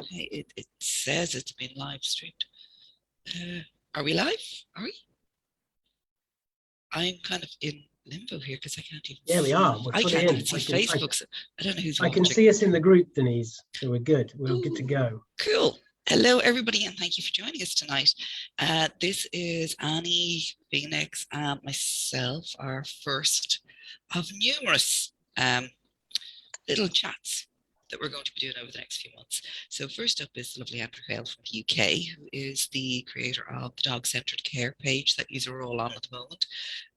Okay, it says it's been live streamed. Are we live? Are we? I'm kind of in limbo here because I can't even Yeah, see. we are. We'll I put it can't in. even see Facebook, so I don't know who's I watching. can see us in the group, Denise, so we're good. We're good to go. Cool. Hello, everybody, and thank you for joining us tonight. This is Annie, Phenix, and myself, our first of numerous little chats that we're going to be doing over the next few months. So first up is the lovely Andrew Hale from the UK, who is the creator of the dog-centered care page that you're all on at the moment,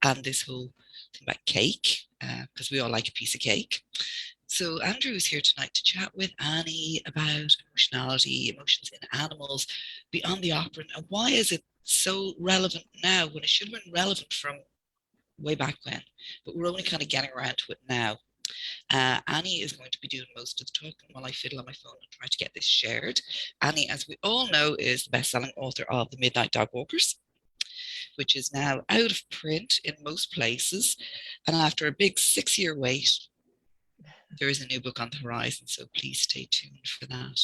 and this whole thing about cake, because we all like a piece of cake. So Andrew is here tonight to chat with Annie about emotionality, emotions in animals, Beyond the Operant, and why is it so relevant now when it should have been relevant from way back when, but we're only kind of getting around to it now. Annie is going to be doing most of the talking while I fiddle on my phone and try to get this shared. Annie, as we all know, is the best-selling author of The Midnight Dog Walkers, which is now out of print in most places. And after a big 6-year wait, there is a new book on the horizon, so please stay tuned for that.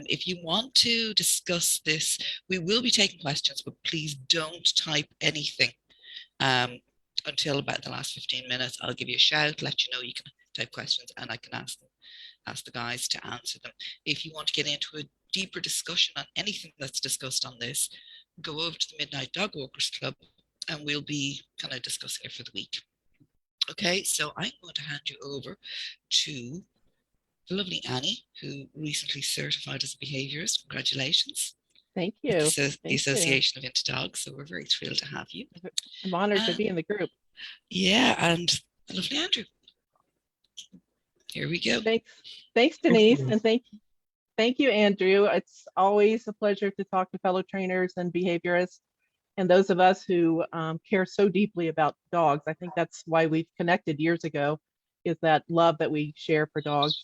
If you want to discuss this, we will be taking questions, but please don't type anything until about the last 15 minutes. I'll give you a shout, let you know you can type questions, and I can ask the guys to answer them. If you want to get into a deeper discussion on anything that's discussed on this, go over to the Midnight Dog Walkers Club, and we'll be kind of discussing it for the week. Okay, so I'm going to hand you over to the lovely Annie, who recently certified as a behaviourist. Congratulations. Thank you. The Association of Into Dogs. So we're very thrilled to have you. I'm honored to be in the group. Yeah, and the lovely Andrew. Here we go. Thanks, Denise, and thank you, Andrew. It's always a pleasure to talk to fellow trainers and behaviorists, and those of us who care so deeply about dogs. I think that's why we've connected years ago, is that love that we share for dogs.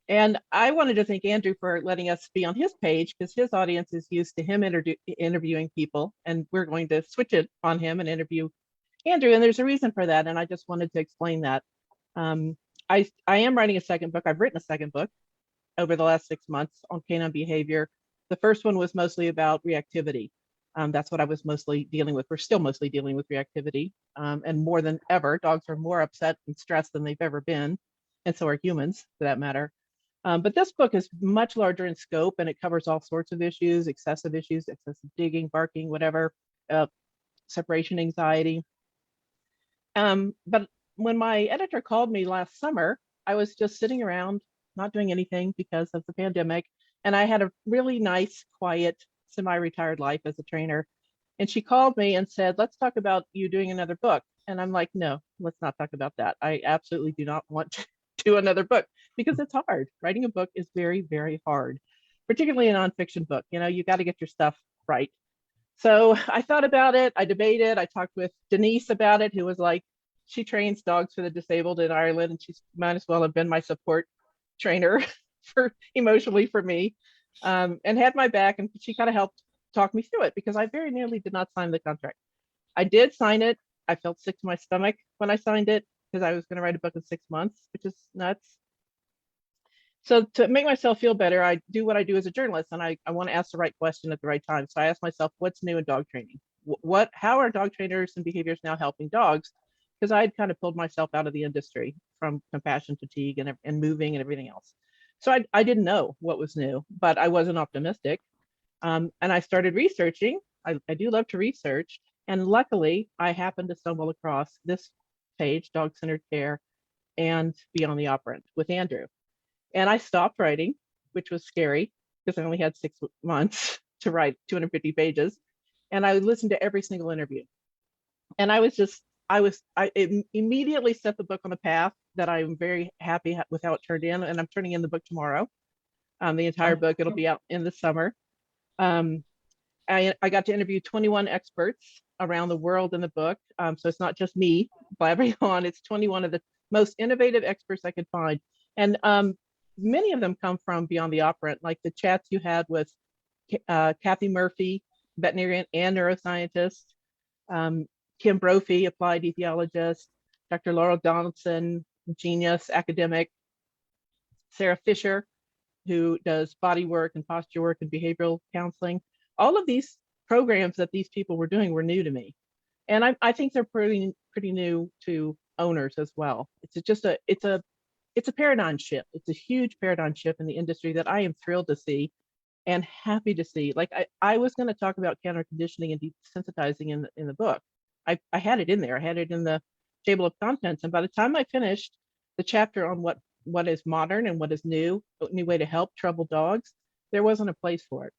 And I wanted to thank Andrew for letting us be on his page, because his audience is used to him interviewing people, and we're going to switch it on him and interview Andrew. And there's a reason for that, and I just wanted to explain that. I am writing a second book. I've written a second book over the last 6 months on canine behavior. The first one was mostly about reactivity. That's what I was mostly dealing with. We're still mostly dealing with reactivity. And more than ever, dogs are more upset and stressed than they've ever been. And so are humans, for that matter. But this book is much larger in scope, and it covers all sorts of issues, excessive digging, barking, whatever, separation anxiety. But when my editor called me last summer, I was just sitting around, not doing anything because of the pandemic. And I had a really nice, quiet, semi-retired life as a trainer. And she called me and said, let's talk about you doing another book. And I'm like, no, let's not talk about that. I absolutely do not want to do another book, because it's hard. Writing a book is very, very hard, particularly a nonfiction book. You know, you got to get your stuff right. So I thought about it. I debated. I talked with Denise about it, who was like, she trains dogs for the disabled in Ireland, and she might as well have been my support trainer for emotionally for me, and had my back. And she kind of helped talk me through it, because I very nearly did not sign the contract. I did sign it. I felt sick to my stomach when I signed it, because I was going to write a book in 6 months, which is nuts. So to make myself feel better, I do what I do as a journalist, and I want to ask the right question at the right time. So I asked myself, what's new in dog training? How are dog trainers and behaviors now helping dogs? Because I had kind of pulled myself out of the industry from compassion fatigue and moving and everything else. So I didn't know what was new, but I wasn't optimistic. And I started researching. I do love to research. And luckily, I happened to stumble across this page, Dog-Centered Care and Beyond the Operant, with Andrew. And I stopped writing, which was scary, because I only had 6 months to write 250 pages. And I listened to every single interview. And I immediately set the book on a path that I'm very happy with how it turned in. And I'm turning in the book tomorrow. The entire book, it'll be out in the summer. I got to interview 21 experts around the world in the book. So it's not just me blabbering on, it's 21 of the most innovative experts I could find. And many of them come from Beyond the Operant, like the chats you had with Kathy Murphy, veterinarian and neuroscientist, Kim Brophy, applied ethiologist, Dr. Laurel Donaldson, genius academic, Sarah Fisher, who does body work and posture work and behavioral counseling. All of these programs that these people were doing were new to me. And I think they're pretty new to owners as well. It's a paradigm shift. It's a huge paradigm shift in the industry that I am thrilled to see and happy to see. Like I was going to talk about counter conditioning and desensitizing in the book. I had it in there. I had it in the table of contents. And by the time I finished the chapter on what is modern and what is new, a new way to help troubled dogs, there wasn't a place for it.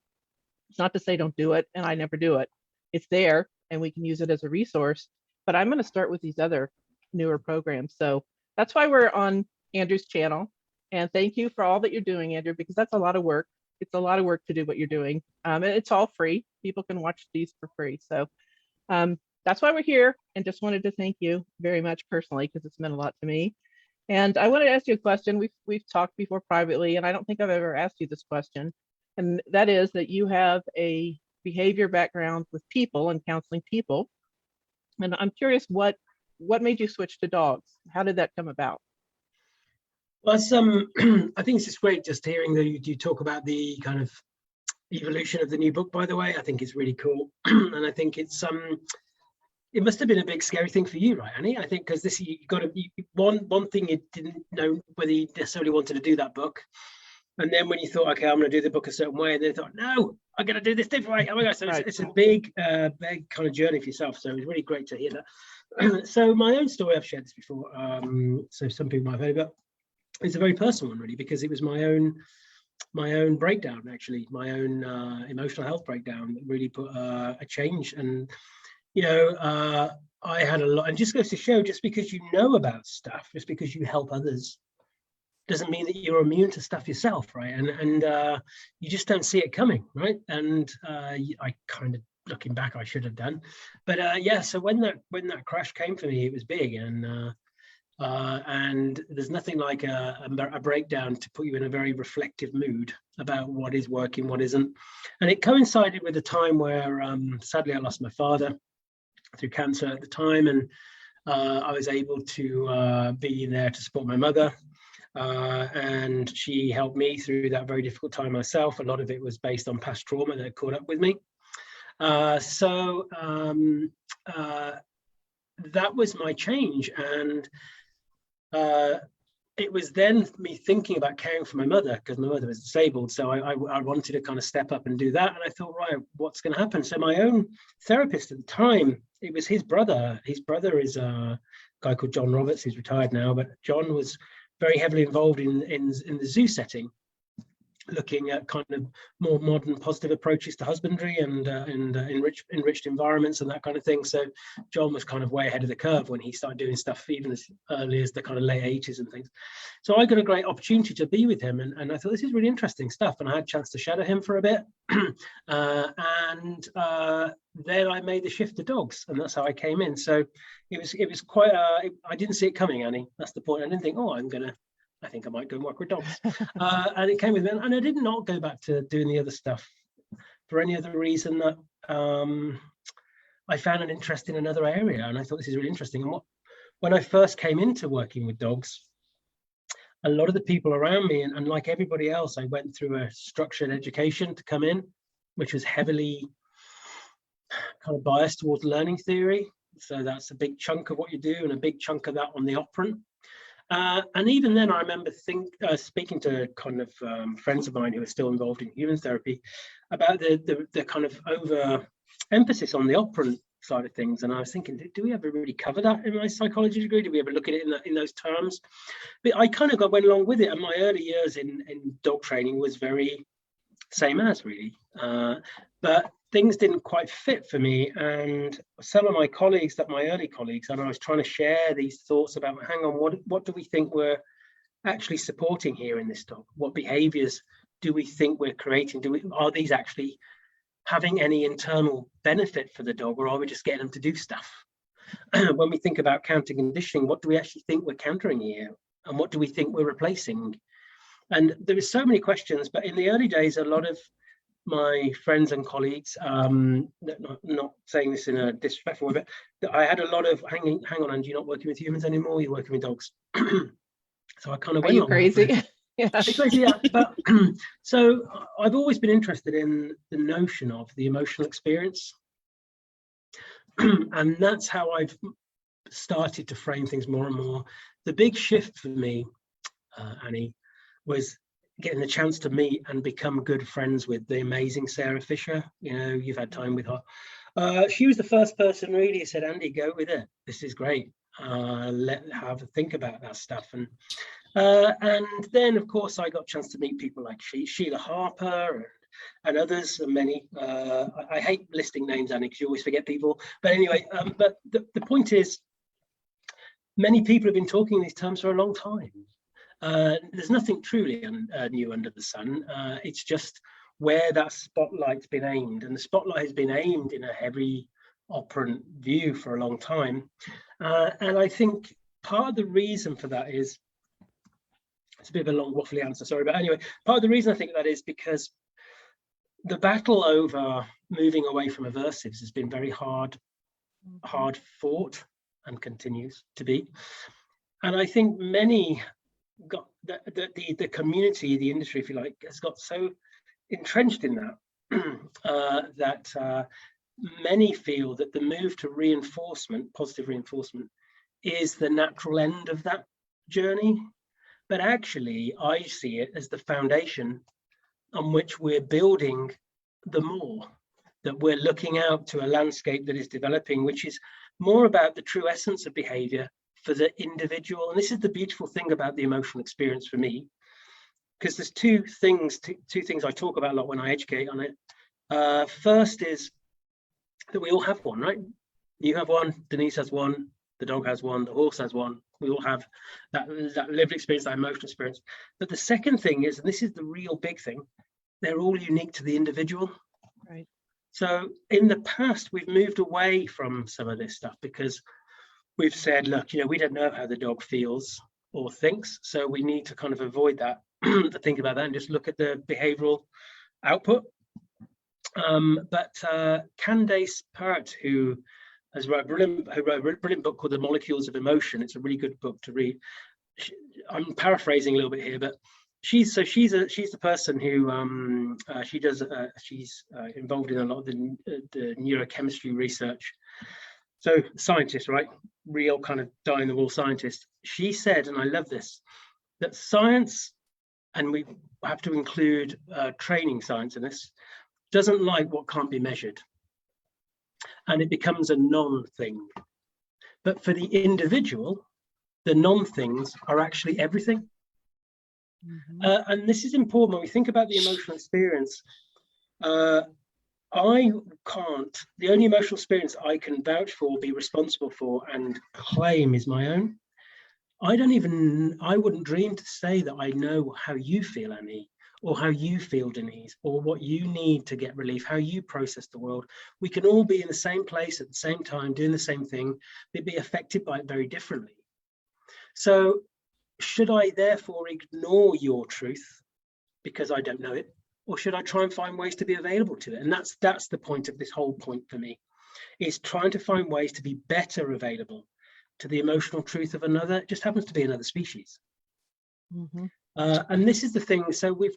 It's not to say don't do it, and I never do it. It's there, and we can use it as a resource. But I'm going to start with these other newer programs. So that's why we're on Andrew's channel. And thank you for all that you're doing, Andrew, because that's a lot of work. It's a lot of work to do what you're doing. And it's all free. People can watch these for free. So that's why we're here. And just wanted to thank you very much personally, because it's meant a lot to me. And I wanted to ask you a question. We've talked before privately, and I don't think I've ever asked you this question. And that is that you have a behavior background with people and counseling people. And I'm curious, what made you switch to dogs? How did that come about? Well, I think it's just great just hearing that you talk about the kind of evolution of the new book, by the way. I think it's really cool. And I think it must have been a big scary thing for you, right, Annie? I think because you got to one thing, you didn't know whether you necessarily wanted to do that book. And then when you thought, okay, I'm going to do the book a certain way, and then thought, no, I'm going to do this different way. Oh my God! So it's a big kind of journey for yourself. So it's really great to hear that. So my own story, I've shared this before. So some people might have heard about. It's a very personal one, really, because it was my own breakdown, actually, my own emotional health breakdown that really put a change. And I had a lot, and just goes to show, just because you know about stuff, just because you help others, doesn't mean that you're immune to stuff yourself, right? And you just don't see it coming, right? And I kind of, looking back, I should have done, but so when that crash came for me, it was big, and there's nothing like a breakdown to put you in a very reflective mood about what is working, what isn't. And it coincided with a time where sadly I lost my father through cancer at the time, and I was able to be there to support my mother. And she helped me through that very difficult time myself. A lot of it was based on past trauma that had caught up with me. That was my change. And it was then me thinking about caring for my mother, because my mother was disabled. So I wanted to kind of step up and do that. And I thought, right, what's going to happen? So my own therapist at the time, it was his brother. His brother is a guy called John Roberts, who's retired now, but John was very heavily involved in the zoo setting, looking at kind of more modern, positive approaches to husbandry and enriched environments and that kind of thing. So John was kind of way ahead of the curve when he started doing stuff even as early as the kind of late 80s and things. So I got a great opportunity to be with him, and I thought, this is really interesting stuff, and I had a chance to shadow him for a bit. Then I made the shift to dogs, and that's how I came in. So it was quite I didn't see it coming, Annie. That's the point. I didn't think, I think I might go and work with dogs. And it came with me. And I did not go back to doing the other stuff for any other reason that I found an interest in another area. And I thought, this is really interesting. And when I first came into working with dogs, a lot of the people around me, and like everybody else, I went through a structured education to come in, which was heavily kind of biased towards learning theory. So that's a big chunk of what you do, and a big chunk of that on the operant. And even then, I remember speaking to kind of friends of mine who are still involved in human therapy about the kind of over emphasis on the operant side of things. And I was thinking, do we ever really cover that in my psychology degree? Do we ever look at it in those terms? But I kind of went along with it. And my early years in dog training was very same as, really. But things didn't quite fit for me. And some of my colleagues, my early colleagues, and I was trying to share these thoughts about, hang on, what do we think we're actually supporting here in this dog? What behaviors do we think we're creating? Are these actually having any internal benefit for the dog, or are we just getting them to do stuff? When we think about counter conditioning, what do we actually think we're countering here? And what do we think we're replacing? And there was so many questions, but in the early days, a lot of my friends and colleagues, not saying this in a disrespectful way, but I had a lot of, hang on, Andy, you're not working with humans anymore, you're working with dogs. So I kind of went, Are you crazy? Yeah. It's crazy, yeah. But so I've always been interested in the notion of the emotional experience. And that's how I've started to frame things more and more. The big shift for me, Annie, was getting the chance to meet and become good friends with the amazing Sarah Fisher. You know, you've had time with her. She was the first person really who said, Andy, go with it. This is great. Have a think about that stuff. And then, of course, I got a chance to meet people like Sheila Harper and others, and many. I hate listing names, Annie, because you always forget people. But anyway, but the point is, many people have been talking in these terms for a long time. There's nothing truly new under the sun. It's just where that spotlight's been aimed, and the spotlight has been aimed in a heavy operant view for a long time. And I think part of the reason for that is, it's a bit of a long waffly answer, sorry, but anyway, part of the reason I think that is because the battle over moving away from aversives has been very hard fought and continues to be. And I think many got the community, the industry, if you like, has got so entrenched in that that many feel that the move to reinforcement, positive reinforcement, is the natural end of that journey. But actually, I see it as the foundation on which we're building the more, that we're looking out to a landscape that is developing, which is more about the true essence of behavior for the individual. And this is the beautiful thing about the emotional experience for me, because there's two things I talk about a lot when I educate on it. First is that we all have one, right? You have one, Denise has one, the dog has one, the horse has one. We all have that lived experience, that emotional experience. But the second thing is, and this is the real big thing, they're all unique to the individual. Right. So in the past, we've moved away from some of this stuff because we've said, look, you know, we don't know how the dog feels or thinks, so we need to kind of avoid that, to think about that and just look at the behavioral output. But Candace Parrott, who wrote a brilliant book called The Molecules of Emotion. It's a really good book to read. I'm paraphrasing a little bit here, but she's the person who she's involved in a lot of the neurochemistry research. So scientist, right? Real kind of die-in-the-wall scientist. She said, and I love this, that science, and we have to include training science in this, doesn't like what can't be measured. And it becomes a non-thing. But for the individual, the non-things are actually everything. Mm-hmm. And this is important when we think about the emotional experience. The only emotional experience I can vouch for, be responsible for, and claim is my own. I wouldn't dream to say that I know how you feel, Annie, or how you feel, Denise, or what you need to get relief, how you process the world. We can all be in the same place at the same time, doing the same thing, but be affected by it very differently. So should I therefore ignore your truth because I don't know it? Or should I try and find ways to be available to it? And that's the point of this whole point for me, is trying to find ways to be better available to the emotional truth of another. It just happens to be another species. Mm-hmm. And this is the thing. So we've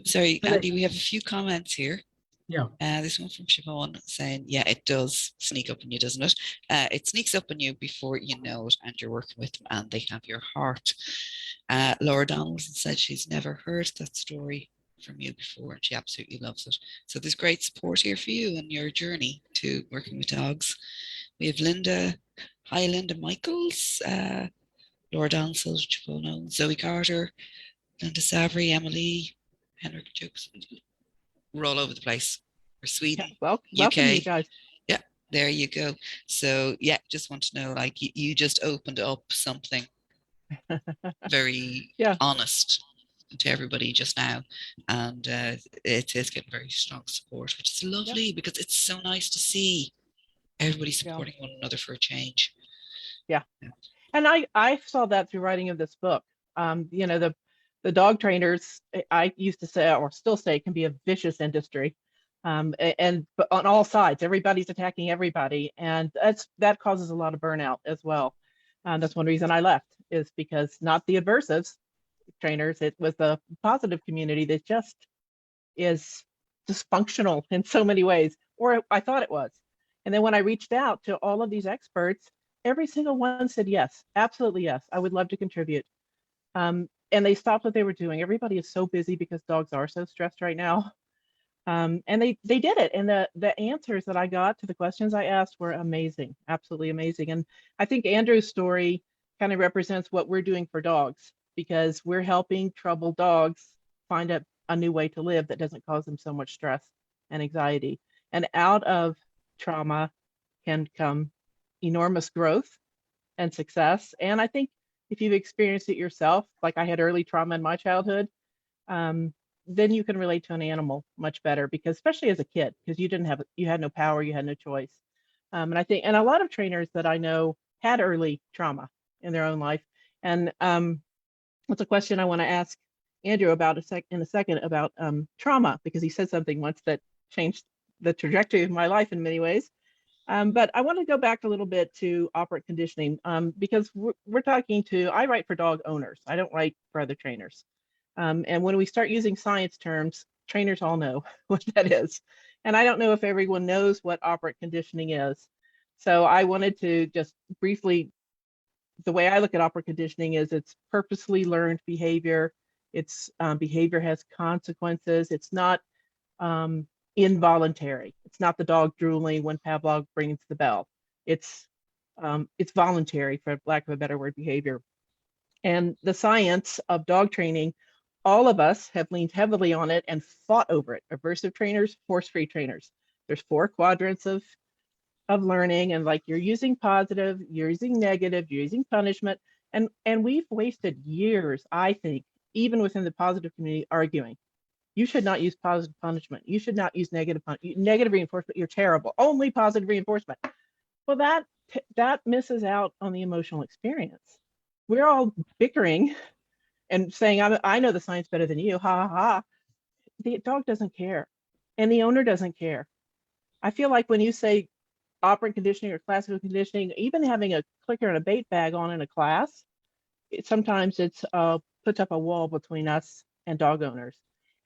sorry, Andy, we have a few comments here. Yeah. This one from Siobhan saying, yeah, it does sneak up on you, doesn't it? It sneaks up on you before you know it, and you're working with them and they have your heart. Laura Donaldson said she's never heard that story from you before and she absolutely loves it. So there's great support here for you and your journey to working with dogs. We have Linda. Hi, Linda Michaels. Laura Donaldson, Zoe Carter, Linda Savary, Emily, Henrik Jokes. We're all over the place. We're Sweden, welcome UK. You guys. Yeah, there you go. So yeah, just want to know, like, you just opened up something very honest to everybody just now, and it is getting very strong support, which is lovely because it's so nice to see everybody supporting one another for a change. Yeah. And I saw that through writing of this book. You know, the dog trainers, I used to say, or still say, can be a vicious industry. But on all sides, everybody's attacking everybody. And that causes a lot of burnout as well. That's one reason I left, is because not the aversives, trainers. It was the positive community that just is dysfunctional in so many ways, or I thought it was. And then when I reached out to all of these experts, every single one said, yes, absolutely yes, I would love to contribute. And they stopped what they were doing. Everybody is so busy because dogs are so stressed right now. And they did it. And the answers that I got to the questions I asked were amazing, absolutely amazing. And I think Andrew's story kind of represents what we're doing for dogs, because we're helping troubled dogs find a new way to live that doesn't cause them so much stress and anxiety. And out of trauma can come enormous growth and success. And I think if you've experienced it yourself, like I had early trauma in my childhood, then you can relate to an animal much better, because especially as a kid, because you had no power, you had no choice. And I think, and a lot of trainers that I know had early trauma in their own life. And what's a question I want to ask Andrew about in a second about trauma, because he said something once that changed the trajectory of my life in many ways. But I want to go back a little bit to operant conditioning, because I write for dog owners. I don't write for other trainers. And when we start using science terms, trainers all know what that is. And I don't know if everyone knows what operant conditioning is. So I wanted to just briefly, the way I look at operant conditioning is it's purposely learned behavior. It's behavior has consequences. It's not involuntary. It's not the dog drooling when Pavlov rings the bell. It's voluntary, for lack of a better word, behavior. And the science of dog training, all of us have leaned heavily on it and fought over it. Aversive trainers, force-free trainers. There's 4 quadrants of learning, and like you're using positive, you're using negative, you're using punishment. And we've wasted years, I think, even within the positive community, arguing. You should not use positive punishment. You should not use negative reinforcement. You're terrible. Only positive reinforcement. Well, that misses out on the emotional experience. We're all bickering and saying, I know the science better than you, ha ha ha. The dog doesn't care, and the owner doesn't care. I feel like when you say operant conditioning or classical conditioning, even having a clicker and a bait bag on in a class, sometimes it's puts up a wall between us and dog owners.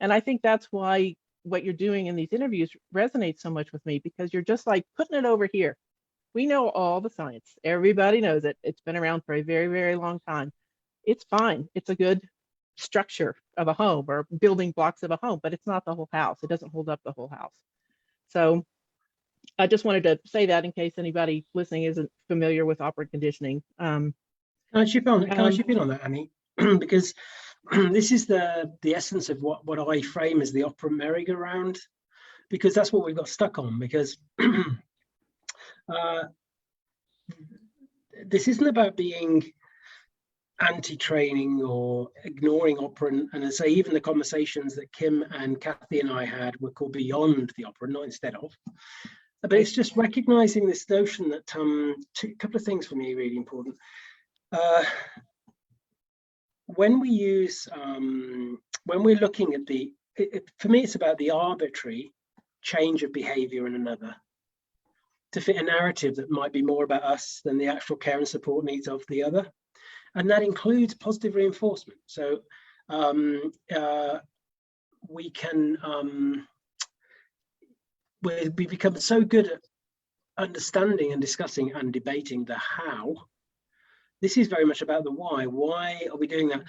And I think that's why what you're doing in these interviews resonates so much with me, because you're just like putting it over here. We know all the science. Everybody knows it. It's been around for a very, very long time. It's fine. It's a good structure of a home or building blocks of a home, but it's not the whole house. It doesn't hold up the whole house. So I just wanted to say that in case anybody listening isn't familiar with operant conditioning. Can I chip in on that, Annie? Because this is the essence of what I frame as the operant merry-go-round, because that's what we've got stuck on. Because this isn't about being anti-training or ignoring operant. And I say, even the conversations that Kim and Kathy and I had were called Beyond the Operant, not instead of. But it's just recognizing this notion that a couple of things for me really important. When we use, when we're looking at for me, it's about the arbitrary change of behavior in another to fit a narrative that might be more about us than the actual care and support needs of the other. And that includes positive reinforcement. So we can, we become so good at understanding and discussing and debating the how. This is very much about the why. Why are we doing that?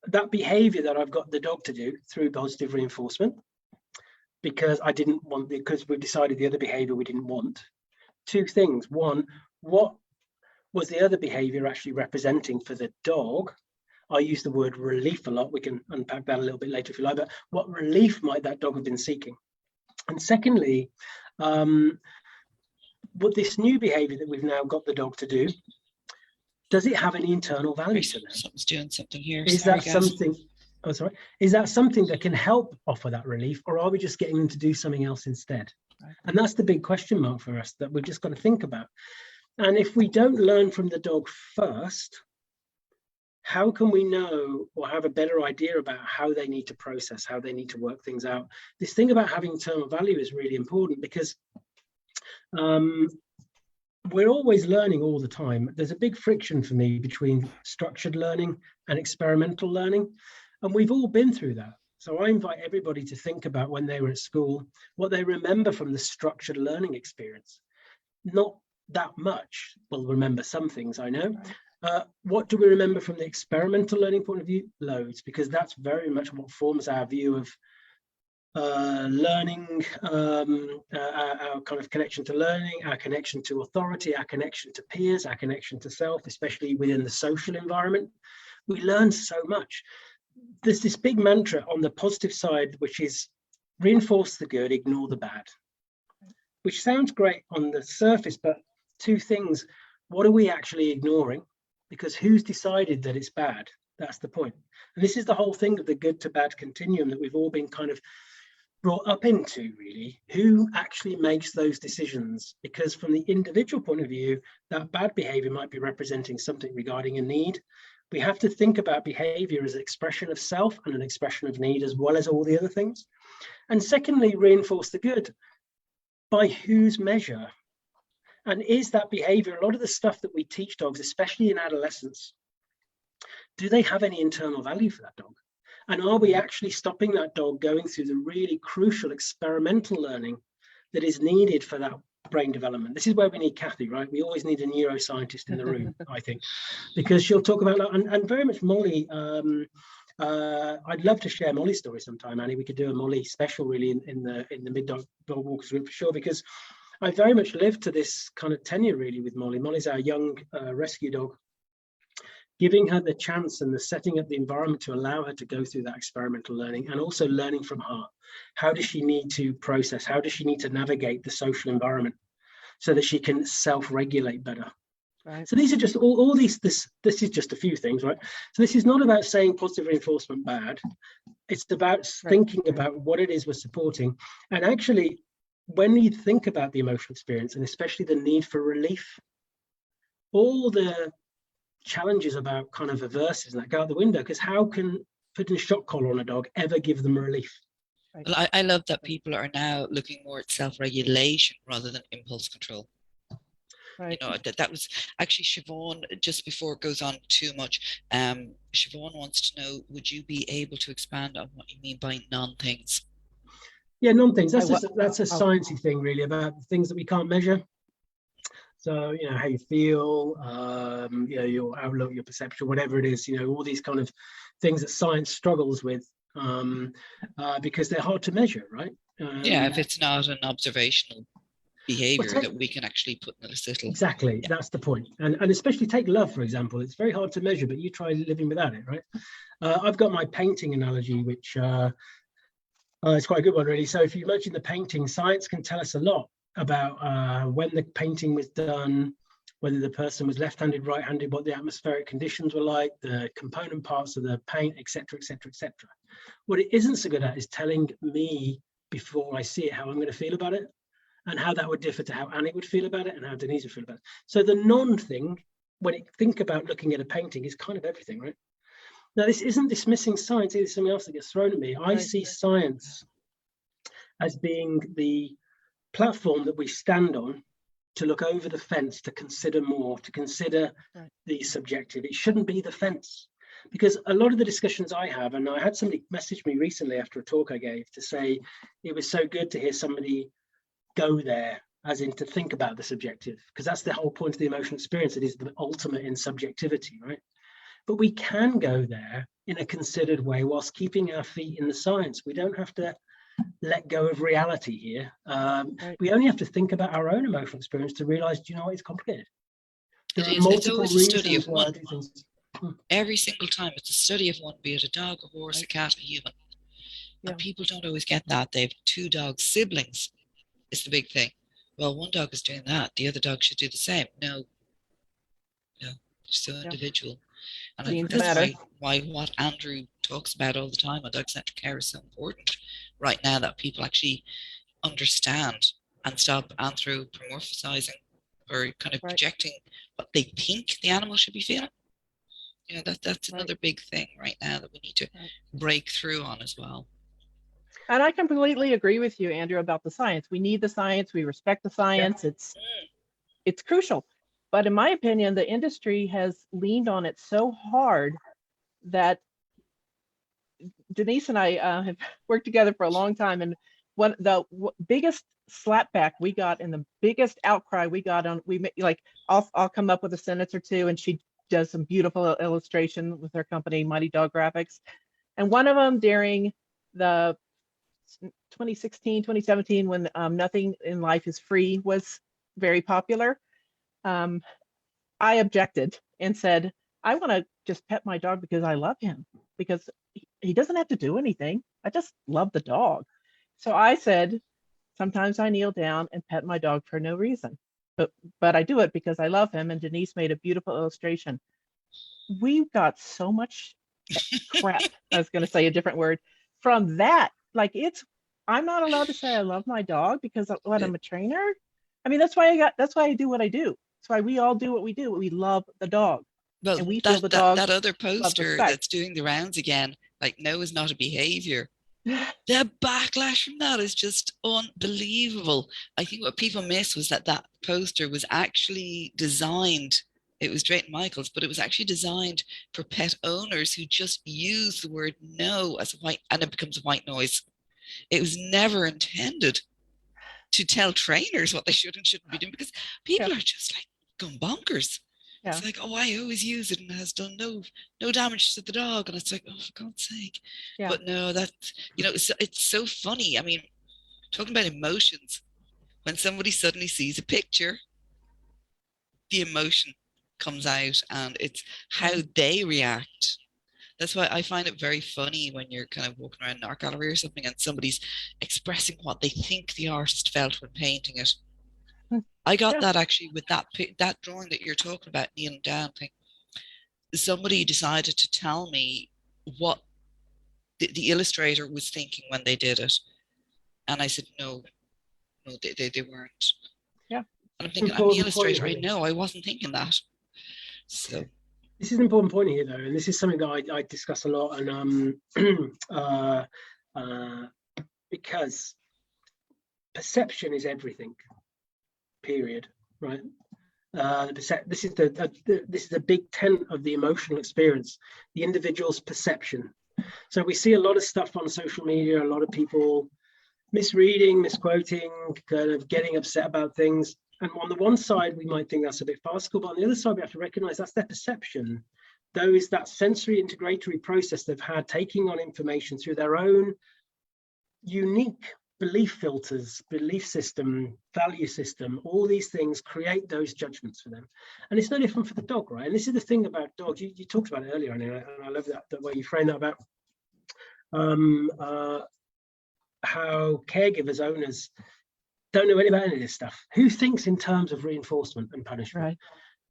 That behavior that I've got the dog to do through positive reinforcement, because I didn't want it, because we've decided the other behavior we didn't want. 2 things. One, what was the other behavior actually representing for the dog? I use the word relief a lot. We can unpack that a little bit later if you like, but what relief might that dog have been seeking? And secondly, what this new behavior that we've now got the dog to do, does it have any internal value to them? Someone's doing something here. Is that something? Oh, sorry. Is that something that can help offer that relief, or are we just getting them to do something else instead? And that's the big question mark for us that we've just got to think about. And if we don't learn from the dog first, how can we know or have a better idea about how they need to process, how they need to work things out? This thing about having internal value is really important, because we're always learning all the time. There's a big friction for me between structured learning and experimental learning. And we've all been through that. So I invite everybody to think about when they were at school, what they remember from the structured learning experience. Not that much. We'll remember some things, I know. What do we remember from the experimental learning point of view? Loads, because that's very much what forms our view of learning, our kind of connection to learning, our connection to authority, our connection to peers, our connection to self, especially within the social environment. We learn so much. There's this big mantra on the positive side, which is reinforce the good, ignore the bad, which sounds great on the surface, but two things. What are we actually ignoring? Because who's decided that it's bad? That's the point. And this is the whole thing of the good to bad continuum that we've all been kind of brought up into, really. Who actually makes those decisions? Because from the individual point of view, that bad behavior might be representing something regarding a need. We have to think about behavior as an expression of self and an expression of need, as well as all the other things. And secondly, reinforce the good. By whose measure? And is that behavior, a lot of the stuff that we teach dogs, especially in adolescence, do they have any internal value for that dog? And are we actually stopping that dog going through the really crucial experimental learning that is needed for that brain development? This is where we need Kathy, right? We always need a neuroscientist in the room, I think, because she'll talk about that. And very much Molly, I'd love to share Molly's story sometime, Annie. We could do a Molly special really in the mid-dog walkers group for sure, because I very much lived to this kind of tenure really with Molly. Molly's our young rescue dog. Giving her the chance and the setting up the environment to allow her to go through that experimental learning, and also learning from her. How does she need to process? How does she need to navigate the social environment so that she can self-regulate better? Right. So these are just all these, this is just a few things, right? So this is not about saying positive reinforcement bad. It's about thinking about what it is we're supporting. And actually, when you think about the emotional experience, and especially the need for relief, all the challenges about kind of aversives and that go out the window, because how can putting a shock collar on a dog ever give them relief? Well, I love that people are now looking more at self-regulation rather than impulse control. Right. You know, that was actually Siobhan, just before it goes on too much, Siobhan wants to know, would you be able to expand on what you mean by non-things? Yeah, non-things, that's a sciencey thing really, about things that we can't measure. So, you know, how you feel, you know, your outlook, your perception, whatever it is, you know, all these kind of things that science struggles with because they're hard to measure, right? Yeah, if it's not an observational behavior that we can actually put in a little. Exactly, yeah. That's the point. And especially take love, for example. It's very hard to measure, but you try living without it, right? I've got my painting analogy, which it's quite a good one, really. So if you imagine the painting, science can tell us a lot about when the painting was done, whether the person was left-handed, right-handed, what the atmospheric conditions were like, the component parts of the paint, etc., etc., etc. What it isn't so good at is telling me before I see it how I'm going to feel about it, and how that would differ to how Annie would feel about it and how Denise would feel about it. So the non-thing, when you think about looking at a painting, is kind of everything, right? Now, this isn't dismissing science, it's something else that gets thrown at me. I see science as being the platform that we stand on to look over the fence, to consider more, to consider the subjective. It shouldn't be the fence, because a lot of the discussions I have, and I had somebody message me recently after a talk I gave to say it was so good to hear somebody go there, as in to think about the subjective, because that's the whole point of the emotional experience. It is the ultimate in subjectivity, right? But we can go there in a considered way whilst keeping our feet in the science. We don't have to let go of reality here. We only have to think about our own emotional experience to realize, do you know what, it's complicated. It's always a study of one. Every single time it's a study of one, be it a dog, a horse, a cat, a human. Yeah. And people don't always get that. They have two dogs, siblings is the big thing. Well, one dog is doing that, the other dog should do the same. No, so individual. And I think that's why what Andrew talks about all the time on dog-centric care is so important right now, that people actually understand and stop anthropomorphizing or kind of projecting what they think the animal should be feeling. You know, that's another big thing right now that we need to break through on as well. And I completely agree with you, Andrew, about the science. We need the science. We respect the science. it's crucial. But in my opinion, the industry has leaned on it so hard that Denise and I have worked together for a long time, and biggest slapback we got and the biggest outcry we got on, I'll come up with a sentence or two, and she does some beautiful illustration with her company, Mighty Dog Graphics. And one of them during the 2016, 2017, when Nothing in Life is Free was very popular, I objected and said, I want to just pet my dog because I love him, because he doesn't have to do anything. I just love the dog. So I said, sometimes I kneel down and pet my dog for no reason, but I do it because I love him. And Denise made a beautiful illustration. We got so much crap, I was going to say a different word, from that. Like, I'm not allowed to say I love my dog because I'm a trainer. I mean, that's why I do what I do. That's why we all do what we do. We love the dog. Well, and we feel the dog that other poster that's doing the rounds again, like, no is not a behavior. The backlash from that is just unbelievable. I think what people miss was that poster was actually designed, it was Drayton Michaels, but it was actually designed for pet owners who just use the word no as a white, and it becomes a white noise. It was never intended to tell trainers what they should and shouldn't be doing, because people are just like going bonkers. Yeah. It's like, oh, I always use it and it has done no damage to the dog. And it's like, oh, for God's sake. Yeah. But no, that's, it's so funny. I mean, talking about emotions, when somebody suddenly sees a picture, the emotion comes out, and it's how they react. That's why I find it very funny when you're kind of walking around an art gallery or something and somebody's expressing what they think the artist felt when painting it. I got that actually with that drawing that you're talking about, kneeling down thing. Somebody decided to tell me what the illustrator was thinking when they did it. And I said, no, they weren't. Yeah. And I'm thinking, I'm the illustrator. I wasn't thinking that. So this is an important point here, though, and this is something that I discuss a lot, and because perception is everything. Period. Right. This is the big tent of the emotional experience, the individual's perception. So we see a lot of stuff on social media, a lot of people misreading, misquoting, kind of getting upset about things. And on the one side, we might think that's a bit farcical, but on the other side, we have to recognize that's their perception. That sensory integratory process they've had, taking on information through their own unique belief filters, belief system, value system, all these things create those judgments for them. And it's no different for the dog, right? And this is the thing about dogs. You talked about it earlier, and I love that the way you frame that about how caregivers, owners don't know anything about any of this stuff. Who thinks in terms of reinforcement and punishment? Right.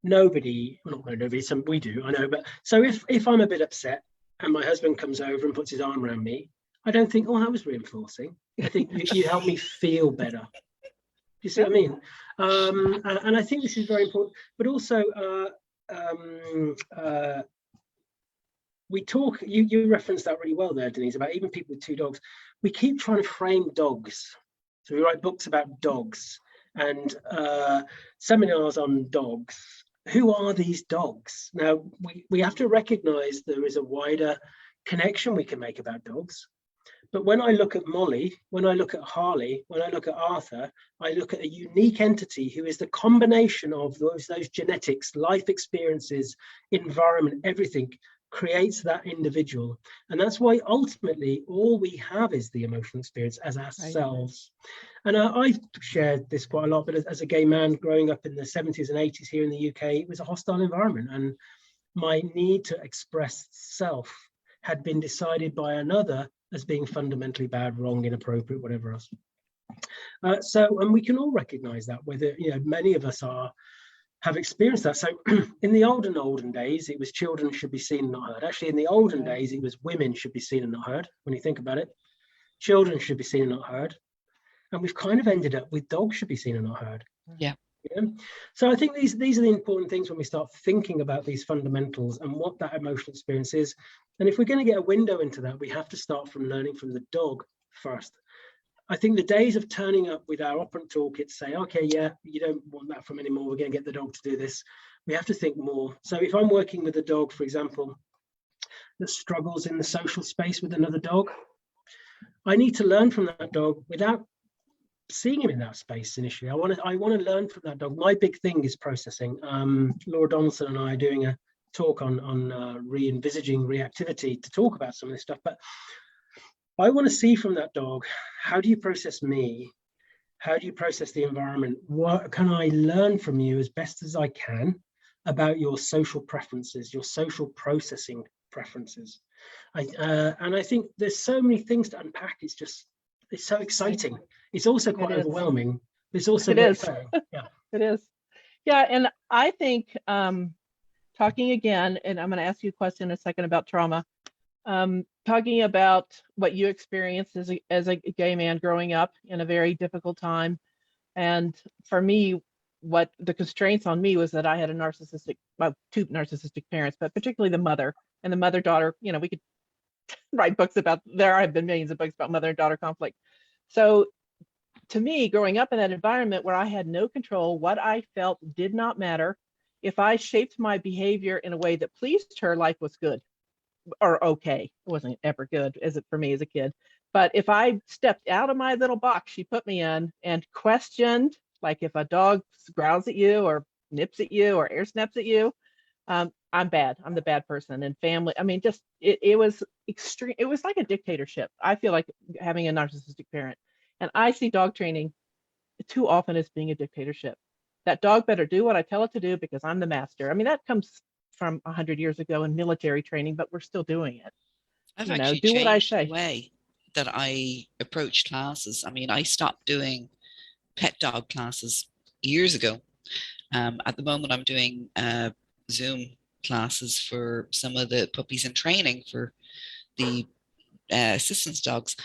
Nobody, well, not nobody, some we do, I know. But so if I'm a bit upset and my husband comes over and puts his arm around me, I don't think, oh, that was reinforcing. I think you help me feel better. Do you see what I mean? And I think this is very important. But also, we talk, you referenced that really well there, Denise, about even people with two dogs. We keep trying to frame dogs. So we write books about dogs and seminars on dogs. Who are these dogs? Now, we have to recognize there is a wider connection we can make about dogs. But when I look at Molly, when I look at Harley, when I look at Arthur, I look at a unique entity who is the combination of those genetics, life experiences, environment, everything creates that individual. And that's why ultimately all we have is the emotional experience as ourselves. Right. And I've shared this quite a lot, but as a gay man growing up in the 70s and 80s here in the UK, it was a hostile environment. And my need to express self had been decided by another as being fundamentally bad, wrong, inappropriate, whatever else. And we can all recognize that, whether, many of us have experienced that. So in the olden days, it was children should be seen and not heard. Actually, in the olden days, it was women should be seen and not heard. When you think about it, children should be seen and not heard. And we've kind of ended up with dogs should be seen and not heard. Yeah. So I think these are the important things when we start thinking about these fundamentals and what that emotional experience is. And if we're going to get a window into that, we have to start from learning from the dog first. I think the days of turning up with our operant toolkit say, okay, yeah, you don't want that from anymore, we're going to get the dog to do this. We have to think more. So if I'm working with a dog, for example, that struggles in the social space with another dog, I need to learn from that dog without seeing him in that space initially. I want to learn from that dog. My big thing is processing. Laura Donaldson and I are doing a talk on re-envisaging reactivity to talk about some of this stuff, but I want to see from that dog, how do you process me? How do you process the environment? What can I learn from you as best as I can about your social preferences, your social processing preferences? And I think there's so many things to unpack. It's so exciting. It's also quite overwhelming. But it's also very exciting. Yeah, it is. Yeah, and I think talking again, and I'm going to ask you a question in a second about trauma. Talking about what you experienced as a gay man growing up in a very difficult time, and for me, what the constraints on me was that I had two narcissistic parents, but particularly the mother and the mother-daughter. You know, we could write books about. There have been millions of books about mother and daughter conflict. So, to me, growing up in that environment where I had no control, what I felt did not matter. If I shaped my behavior in a way that pleased her, life was good. Or okay, it wasn't ever good as it for me as a kid. But if I stepped out of my little box she put me in and questioned, like if a dog growls at you or nips at you or air snaps at you, I'm bad. I'm the bad person. And family, I mean, just it was extreme. It was like a dictatorship. I feel like having a narcissistic parent, and I see dog training too often as being a dictatorship. That dog better do what I tell it to do because I'm the master. I mean, that comes from 100 years ago in military training, but we're still doing it. I've actually do what I changed say. the way that I approach classes. I mean, I stopped doing pet dog classes years ago. At the moment, I'm doing Zoom classes for some of the puppies in training for the assistance dogs.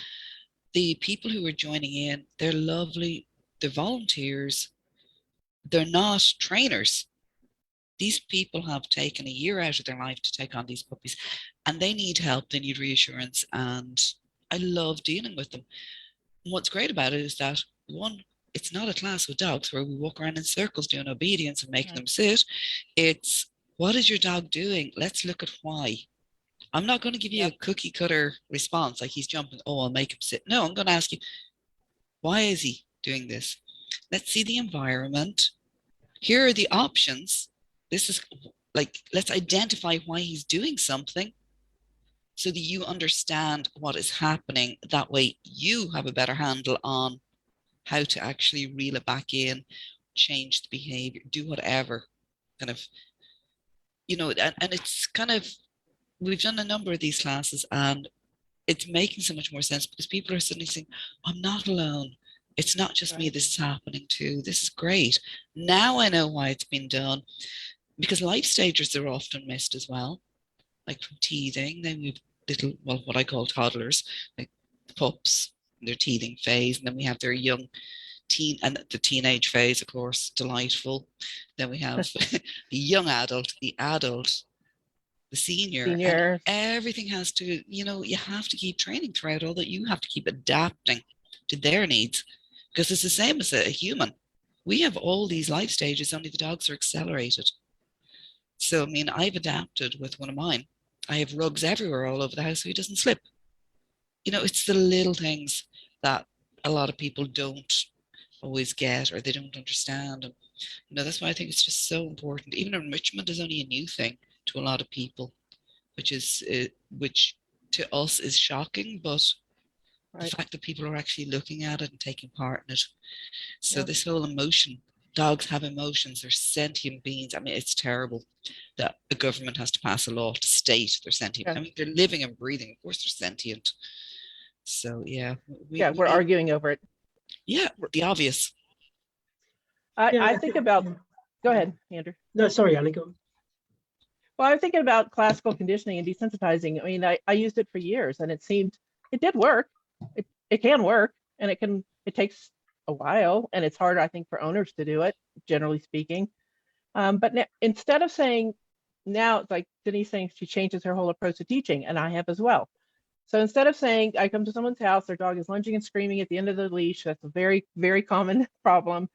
The people who are joining in, they're lovely. They're volunteers. They're not trainers. These people have taken a year out of their life to take on these puppies, and they need help. They need reassurance, and I love dealing with them. And what's great about it is that, one, it's not a class with dogs where we walk around in circles doing obedience and making them sit. It's, what is your dog doing? Let's look at why. I'm not going to give you a cookie cutter response like he's jumping. Oh, I'll make him sit. No, I'm going to ask you, why is he doing this? Let's see the environment. Here are the options. This is like, let's identify why he's doing something so that you understand what is happening. That way you have a better handle on how to actually reel it back in, change the behavior, do whatever kind of, and it's kind of, we've done a number of these classes and it's making so much more sense because people are suddenly saying, I'm not alone. It's not just me this is happening to. This is great. Now I know why it's been done. Because life stages are often missed as well, like from teething. Then we've little, well, what I call toddlers, like the pups, their teething phase, and then we have their young teen and the teenage phase, of course, delightful. Then we have the young adult, the senior, and everything has to, you have to keep training throughout all that. You have to keep adapting to their needs because it's the same as a human. We have all these life stages, only the dogs are accelerated. So, I mean, I've adapted with one of mine. I have rugs everywhere all over the house so he doesn't slip. It's the little things that a lot of people don't always get or they don't understand. And, that's why I think it's just so important. Even enrichment is only a new thing to a lot of people, which to us is shocking, but the fact that people are actually looking at it and taking part in it. So this whole emotion, dogs have emotions, they're sentient beings. I mean, it's terrible that the government has to pass a law to state they're sentient. I mean, they're living and breathing. Of course they're sentient. So, yeah. We're arguing over it. Yeah, the obvious. I think about, go ahead, Andrew. No, sorry, Annie, go on. Well, I was thinking about classical conditioning and desensitizing. I mean, I used it for years and it did work. It can work, and it takes a while, and it's harder, I think, for owners to do it, generally speaking. But instead of saying, now it's like Denise saying she changes her whole approach to teaching, and I have as well. So instead of saying, I come to someone's house, their dog is lunging and screaming at the end of the leash, that's a very, very common problem.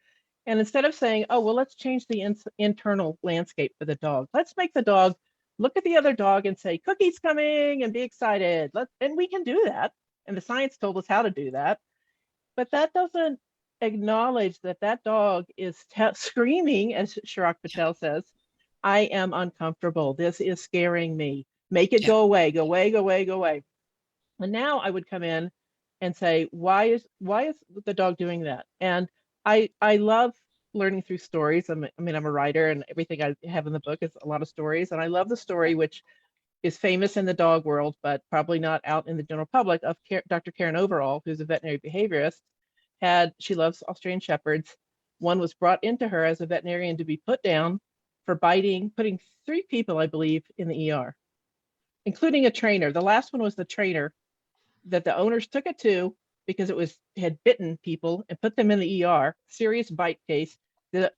And instead of saying, oh, well, let's change the internal landscape for the dog. Let's make the dog look at the other dog and say, cookie's coming, and be excited. And we can do that. And the science told us how to do that. But that doesn't acknowledge that that dog is screaming, as Chirag Patel says, I am uncomfortable. This is scaring me. Make it go away, go away, go away, go away. And now I would come in and say, why is the dog doing that? And I love learning through stories. I'm a writer, and everything I have in the book is a lot of stories. And I love the story, which is famous in the dog world, but probably not out in the general public, of Dr. Karen Overall, who's a veterinary behaviorist. She loves Australian Shepherds. One was brought into her as a veterinarian to be put down for putting 3 people, I believe, in the ER, including a trainer. The last one was the trainer that the owners took it to because it had bitten people and put them in the ER, serious bite case. The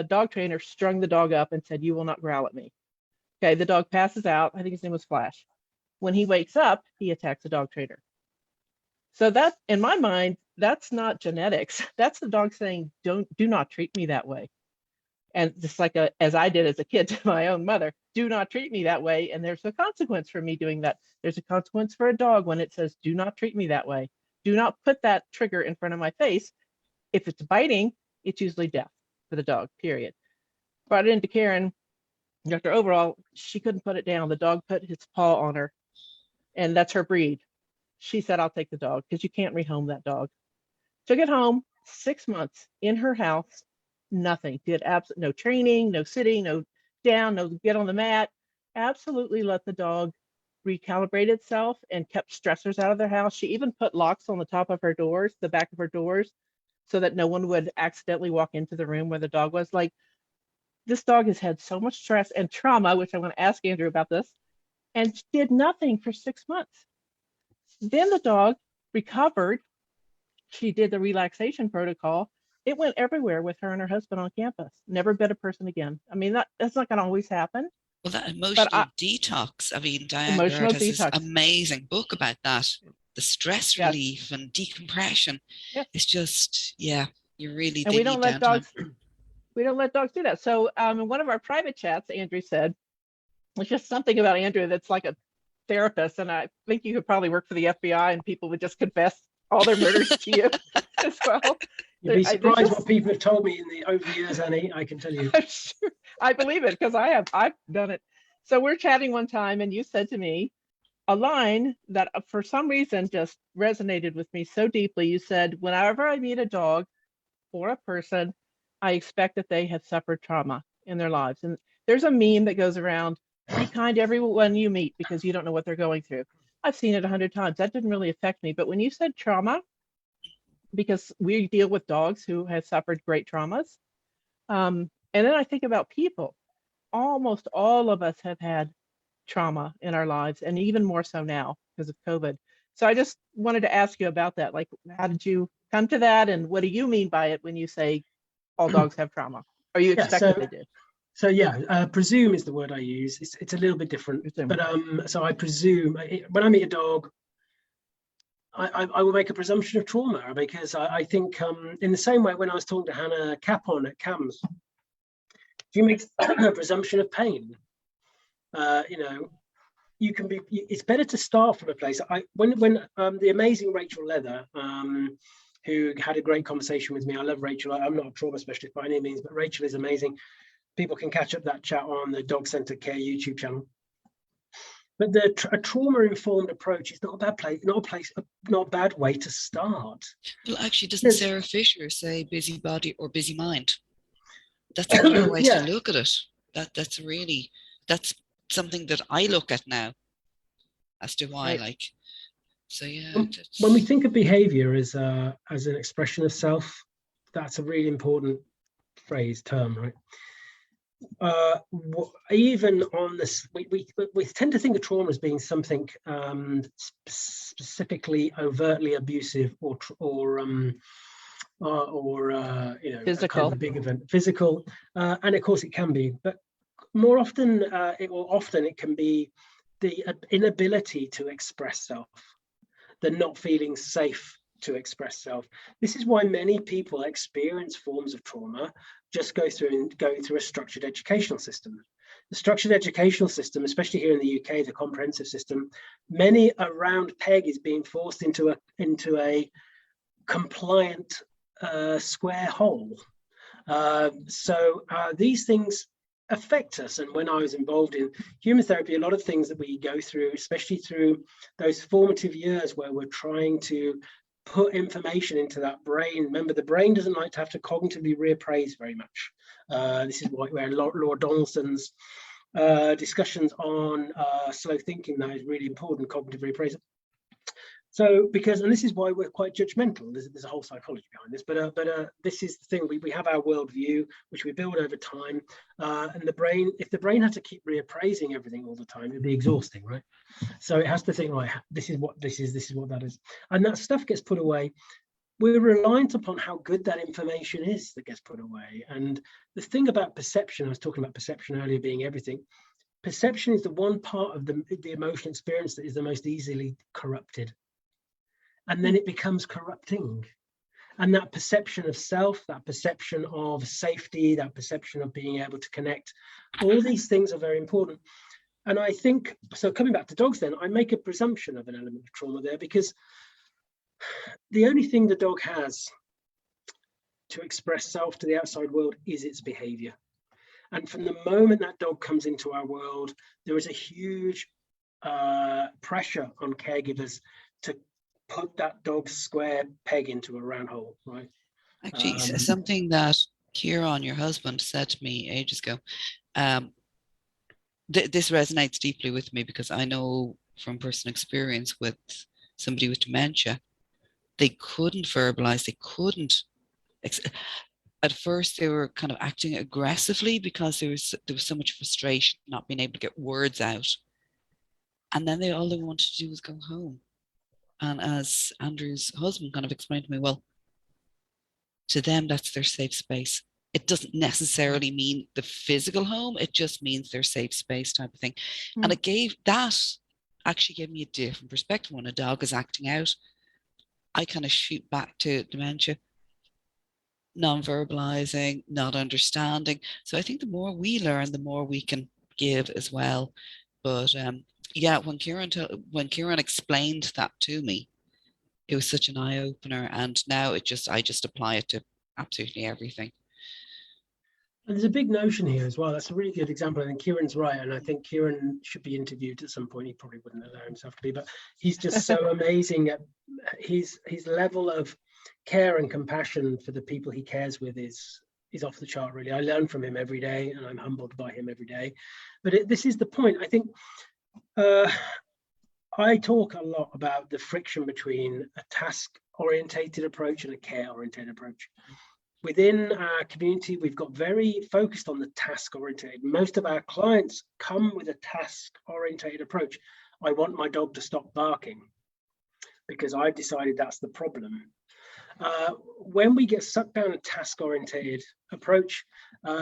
dog trainer strung the dog up and said, you will not growl at me. Okay, the dog passes out. I think his name was Flash. When he wakes up, he attacks the dog trainer. So that, in my mind, that's not genetics. That's the dog saying, do not treat me that way. And just like as I did as a kid to my own mother, do not treat me that way. And there's a consequence for me doing that. There's a consequence for a dog when it says, do not treat me that way. Do not put that trigger in front of my face. If it's biting, it's usually death for the dog, period. Brought it into Karen, Dr. Overall, she couldn't put it down. The dog put his paw on her, and that's her breed. She said, I'll take the dog because you can't rehome that dog. Took it home, 6 months in her house, nothing. Did absolutely no training, no sitting, no down, no get on the mat. Absolutely let the dog recalibrate itself and kept stressors out of their house. She even put locks on the top of her doors, the back of her doors, so that no one would accidentally walk into the room where the dog was. Like, this dog has had so much stress and trauma, which I want to ask Andrew about this, and did nothing for 6 months. Then the dog recovered. She did the relaxation protocol. It went everywhere with her and her husband on campus. Never bit a person again. I mean, that's not going to always happen. Well, that emotional detox. I mean, Diane Emotional Gard has detox. this amazing book about that. The stress relief and decompression. Yes. It's just, you really. And we don't let dogs. We don't let dogs do that. So in one of our private chats, Andrew said, it's just something about Andrew that's like a therapist. And I think you could probably work for the FBI and people would just confess all their murders to you as well. You'd be surprised what people have told me over the years, Annie, I can tell you. Sure. I believe it because I've done it. So we're chatting one time and you said to me a line that for some reason just resonated with me so deeply. You said, whenever I meet a dog or a person, I expect that they have suffered trauma in their lives. And there's a meme that goes around, be kind to everyone you meet because you don't know what they're going through. I've seen it 100 times. That didn't really affect me. But when you said trauma, because we deal with dogs who have suffered great traumas. And then I think about people. Almost all of us have had trauma in our lives, and even more so now because of COVID. So I just wanted to ask you about that. Like, how did you come to that? And what do you mean by it when you say all dogs have trauma? Or you expect that they do? So presume is the word I use. It's a little bit different. Presume. But so I presume when I meet a dog, I will make a presumption of trauma because I think in the same way when I was talking to Hannah Capon at CAMS, you make a presumption of pain. You can be. It's better to start from a place. When the amazing Rachel Leather, who had a great conversation with me. I love Rachel. I'm not a trauma specialist by any means, but Rachel is amazing. People can catch up that chat on the Dog Centered Care YouTube channel. But a trauma-informed approach is not a bad place, not a bad way to start. Well, actually, doesn't Sarah Fisher say busy body or busy mind? That's another way to look at it. That's something that I look at now as to why, right. When we think of behavior as an expression of self, that's a really important term, right? Even on this, we tend to think of trauma as being something specifically overtly abusive or physical, kind of a big event, physical, and of course it can be, but more often it can be the inability to express self. the not feeling safe to express self. This is why many people experience forms of trauma just going through a structured educational system. The structured educational system, especially here in the UK, the comprehensive system, many around PEG is being forced into a compliant square hole. So these things affect us. And when I was involved in human therapy, a lot of things that we go through, especially through those formative years where we're trying to put information into that brain. Remember, the brain doesn't like to have to cognitively reappraise very much. This is where Lord Donaldson's discussions on slow thinking, that is really important, cognitive reappraisal. So, and this is why we're quite judgmental. There's a whole psychology behind this, but this is the thing. We have our worldview, which we build over time, and the brain. If the brain had to keep reappraising everything all the time, it'd be exhausting, right? So it has to think, right, this is what this is. This is what that is, and that stuff gets put away. We're reliant upon how good that information is that gets put away. And the thing about perception, I was talking about perception earlier being everything. Perception is the one part of the emotional experience that is the most easily corrupted. And then it becomes corrupting. And that perception of self, that perception of safety, that perception of being able to connect, all these things are very important. And I think, so coming back to dogs then, I make a presumption of an element of trauma there, because the only thing the dog has to express self to the outside world is its behavior. And from the moment that dog comes into our world, there is a huge pressure on caregivers to put that dog's square peg into a round hole, right? Actually, something that Kieran, your husband, said to me ages ago, this resonates deeply with me, because I know from personal experience with somebody with dementia, they couldn't verbalize, they couldn't. At first, they were kind of acting aggressively because there was so much frustration, not being able to get words out. And then all they wanted to do was go home. And as Andrew's husband kind of explained to me, well, to them, that's their safe space. It doesn't necessarily mean the physical home. It just means their safe space type of thing. Mm. And actually gave me a different perspective. When a dog is acting out, I kind of shoot back to dementia, non-verbalizing, not understanding. So I think the more we learn, the more we can give as well. But yeah, when Kieran explained that to me, it was such an eye-opener, and now I just apply it to absolutely everything. And there's a big notion here as well. That's a really good example. I think Kieran's right, and I think Kieran should be interviewed at some point. He probably wouldn't allow himself to be, but he's just so amazing at his level of care and compassion for the people he cares with is off the chart, really. I learn from him every day, and I'm humbled by him every day. But this is the point. I think I talk a lot about the friction between a task-orientated approach and a care-orientated approach. Within our community, we've got very focused on the task-orientated. Most of our clients come with a task-orientated approach. I want my dog to stop barking because I've decided that's the problem. When we get sucked down a task-orientated approach,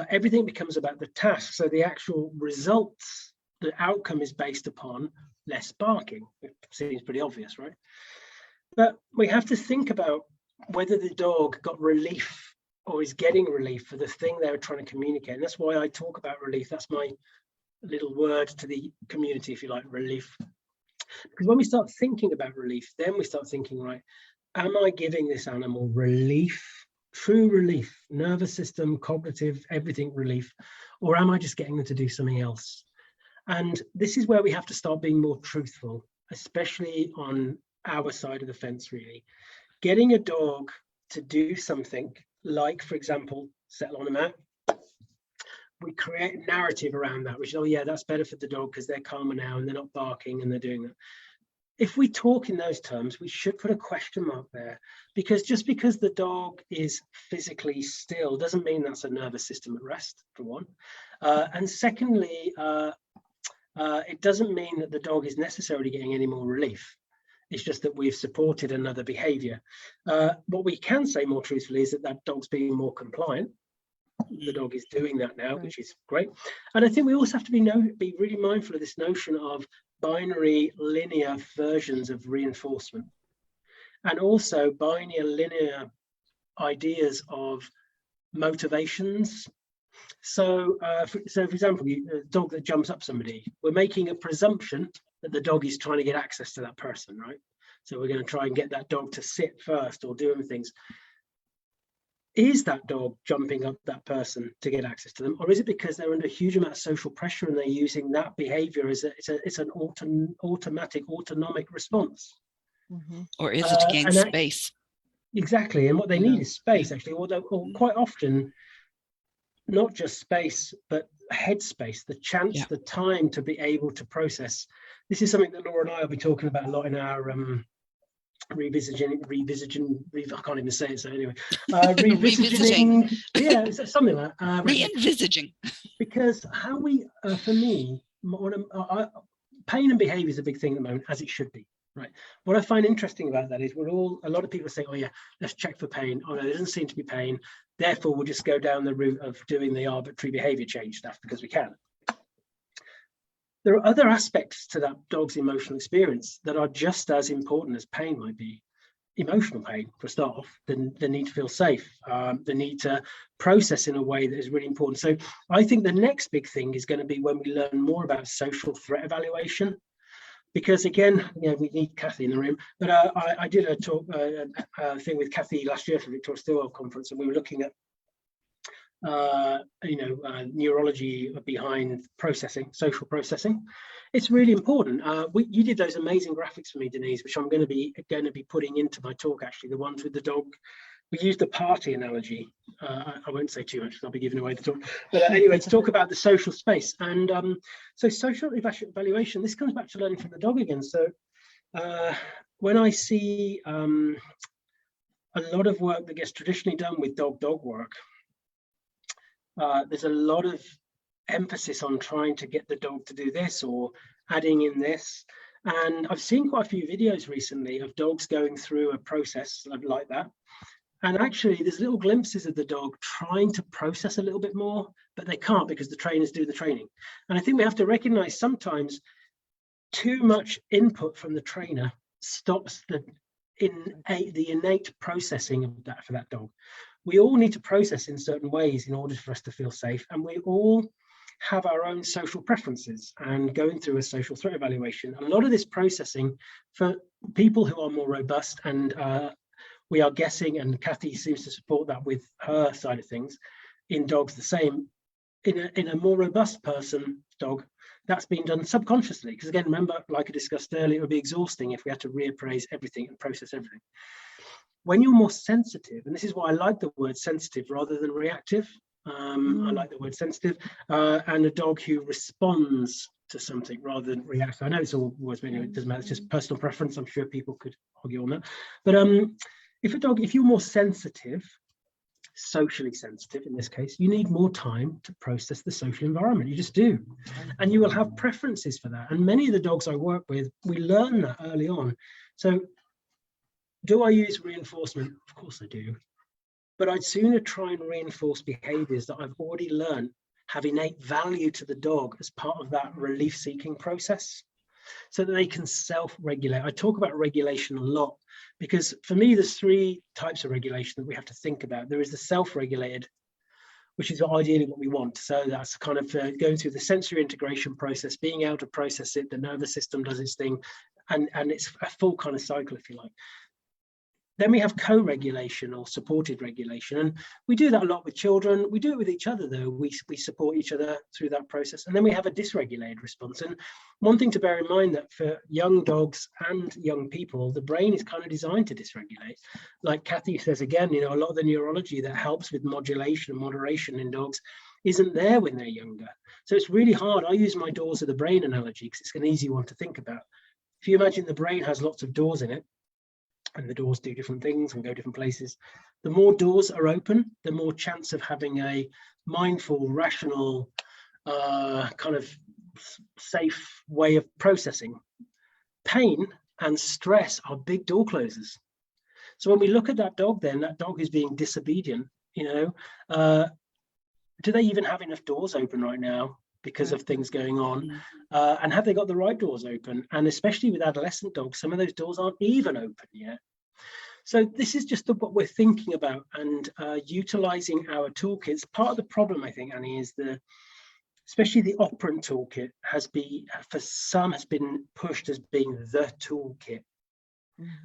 everything becomes about the task. So the actual results, the outcome is based upon less barking. It seems pretty obvious, right? But we have to think about whether the dog got relief or is getting relief for the thing they were trying to communicate. And that's why I talk about relief. That's my little word to the community, if you like, relief. Because when we start thinking about relief, then we start thinking, right, am I giving this animal relief, true relief, nervous system, cognitive, everything relief, or am I just getting them to do something else? And this is where we have to start being more truthful, especially on our side of the fence, really. Getting a dog to do something like, for example, settle on a mat. We create a narrative around that, which is, oh yeah, that's better for the dog because they're calmer now and they're not barking and they're doing that. If we talk in those terms, we should put a question mark there, because just because the dog is physically still doesn't mean that's a nervous system at rest, for one. And secondly, it doesn't mean that the dog is necessarily getting any more relief. It's just that we've supported another behavior. What we can say more truthfully is that that dog's being more compliant. The dog is doing that now, which is great. And I think we also have to be really mindful of this notion of binary linear versions of reinforcement. and also binary linear ideas of motivations. So, for example, a dog that jumps up somebody, we're making a presumption that the dog is trying to get access to that person, right? So we're going to try and get that dog to sit first or doing things. Is that dog jumping up that person to get access to them, or is it because they're under a huge amount of social pressure and they're using that behavior as it's an automatic, autonomic response? Mm-hmm. Or is it to gain space? Exactly, and what they need is space, actually, or quite often, not just space, but headspace, the chance, the time to be able to process. This is something that Laura and I will be talking about a lot in our revisiting, I can't even say it, so anyway, revisiting, yeah, something like that. Re-envisaging. Because how we, for me, pain and behavior is a big thing at the moment, as it should be. Right. What I find interesting about that is a lot of people say, oh yeah, let's check for pain. Oh no, there doesn't seem to be pain. Therefore, we'll just go down the route of doing the arbitrary behavior change stuff because we can. There are other aspects to that dog's emotional experience that are just as important as pain might be. Emotional pain, for a start off, the need to feel safe, the need to process in a way that is really important. So I think the next big thing is going to be when we learn more about social threat evaluation. Because again, we need Kathy in the room, but I did a talk thing with Kathy last year for Victoria Stillwell conference, and we were looking at neurology behind processing, social processing. It's really important. You did those amazing graphics for me, Denise, which I'm going to be putting into my talk. Actually, the ones with the dog. We used a party analogy. I won't say too much because I'll be giving away the talk. But anyway, to talk about the social space. And so social evaluation, this comes back to learning from the dog again. So when I see a lot of work that gets traditionally done with dog work, there's a lot of emphasis on trying to get the dog to do this or adding in this. And I've seen quite a few videos recently of dogs going through a process like that. And actually, there's little glimpses of the dog trying to process a little bit more, but they can't because the trainers do the training. And I think we have to recognize sometimes too much input from the trainer stops the innate processing of that for that dog. We all need to process in certain ways in order for us to feel safe. And we all have our own social preferences and going through a social threat evaluation. And a lot of this processing for people who are more robust and we are guessing, and Kathy seems to support that with her side of things, in dogs the same. In a more robust dog, that's been done subconsciously. Because again, remember, like I discussed earlier, it would be exhausting if we had to reappraise everything and process everything. When you're more sensitive, and this is why I like the word sensitive rather than reactive. I like the word sensitive, and a dog who responds to something rather than reacts. I know it's all words, but anyway, it doesn't matter. It's just personal preference. I'm sure people could argue on that. But if you're more sensitive, socially sensitive in this case, you need more time to process the social environment. You just do. And you will have preferences for that. And many of the dogs I work with, we learn that early on. So do I use reinforcement? Of course I do. But I'd sooner try and reinforce behaviors that I've already learned have innate value to the dog as part of that relief-seeking process, so that they can self-regulate. I talk about regulation a lot because for me, there's three types of regulation that we have to think about. There is the self-regulated, which is ideally what we want. So that's kind of going through the sensory integration process, being able to process it, the nervous system does its thing, and it's a full kind of cycle, if you like. Then we have co-regulation or supported regulation. And we do that a lot with children. We do it with each other, though. We support each other through that process. And then we have a dysregulated response. And one thing to bear in mind that for young dogs and young people, the brain is kind of designed to dysregulate. Like Kathy says again, a lot of the neurology that helps with modulation and moderation in dogs isn't there when they're younger. So it's really hard. I use my doors of the brain analogy because it's an easy one to think about. If you imagine the brain has lots of doors in it, and the doors do different things and go different places. The more doors are open, the more chance of having a mindful, rational, kind of safe way of processing. Pain and stress are big door closers. So when we look at that dog, then that dog is being disobedient, do they even have enough doors open right now because of things going on? And have they got the right doors open? And especially with adolescent dogs, some of those doors aren't even open yet. So this is just what we're thinking about, and utilizing our toolkits. Part of the problem, I think, Annie, is especially the operant toolkit has been pushed as being the toolkit,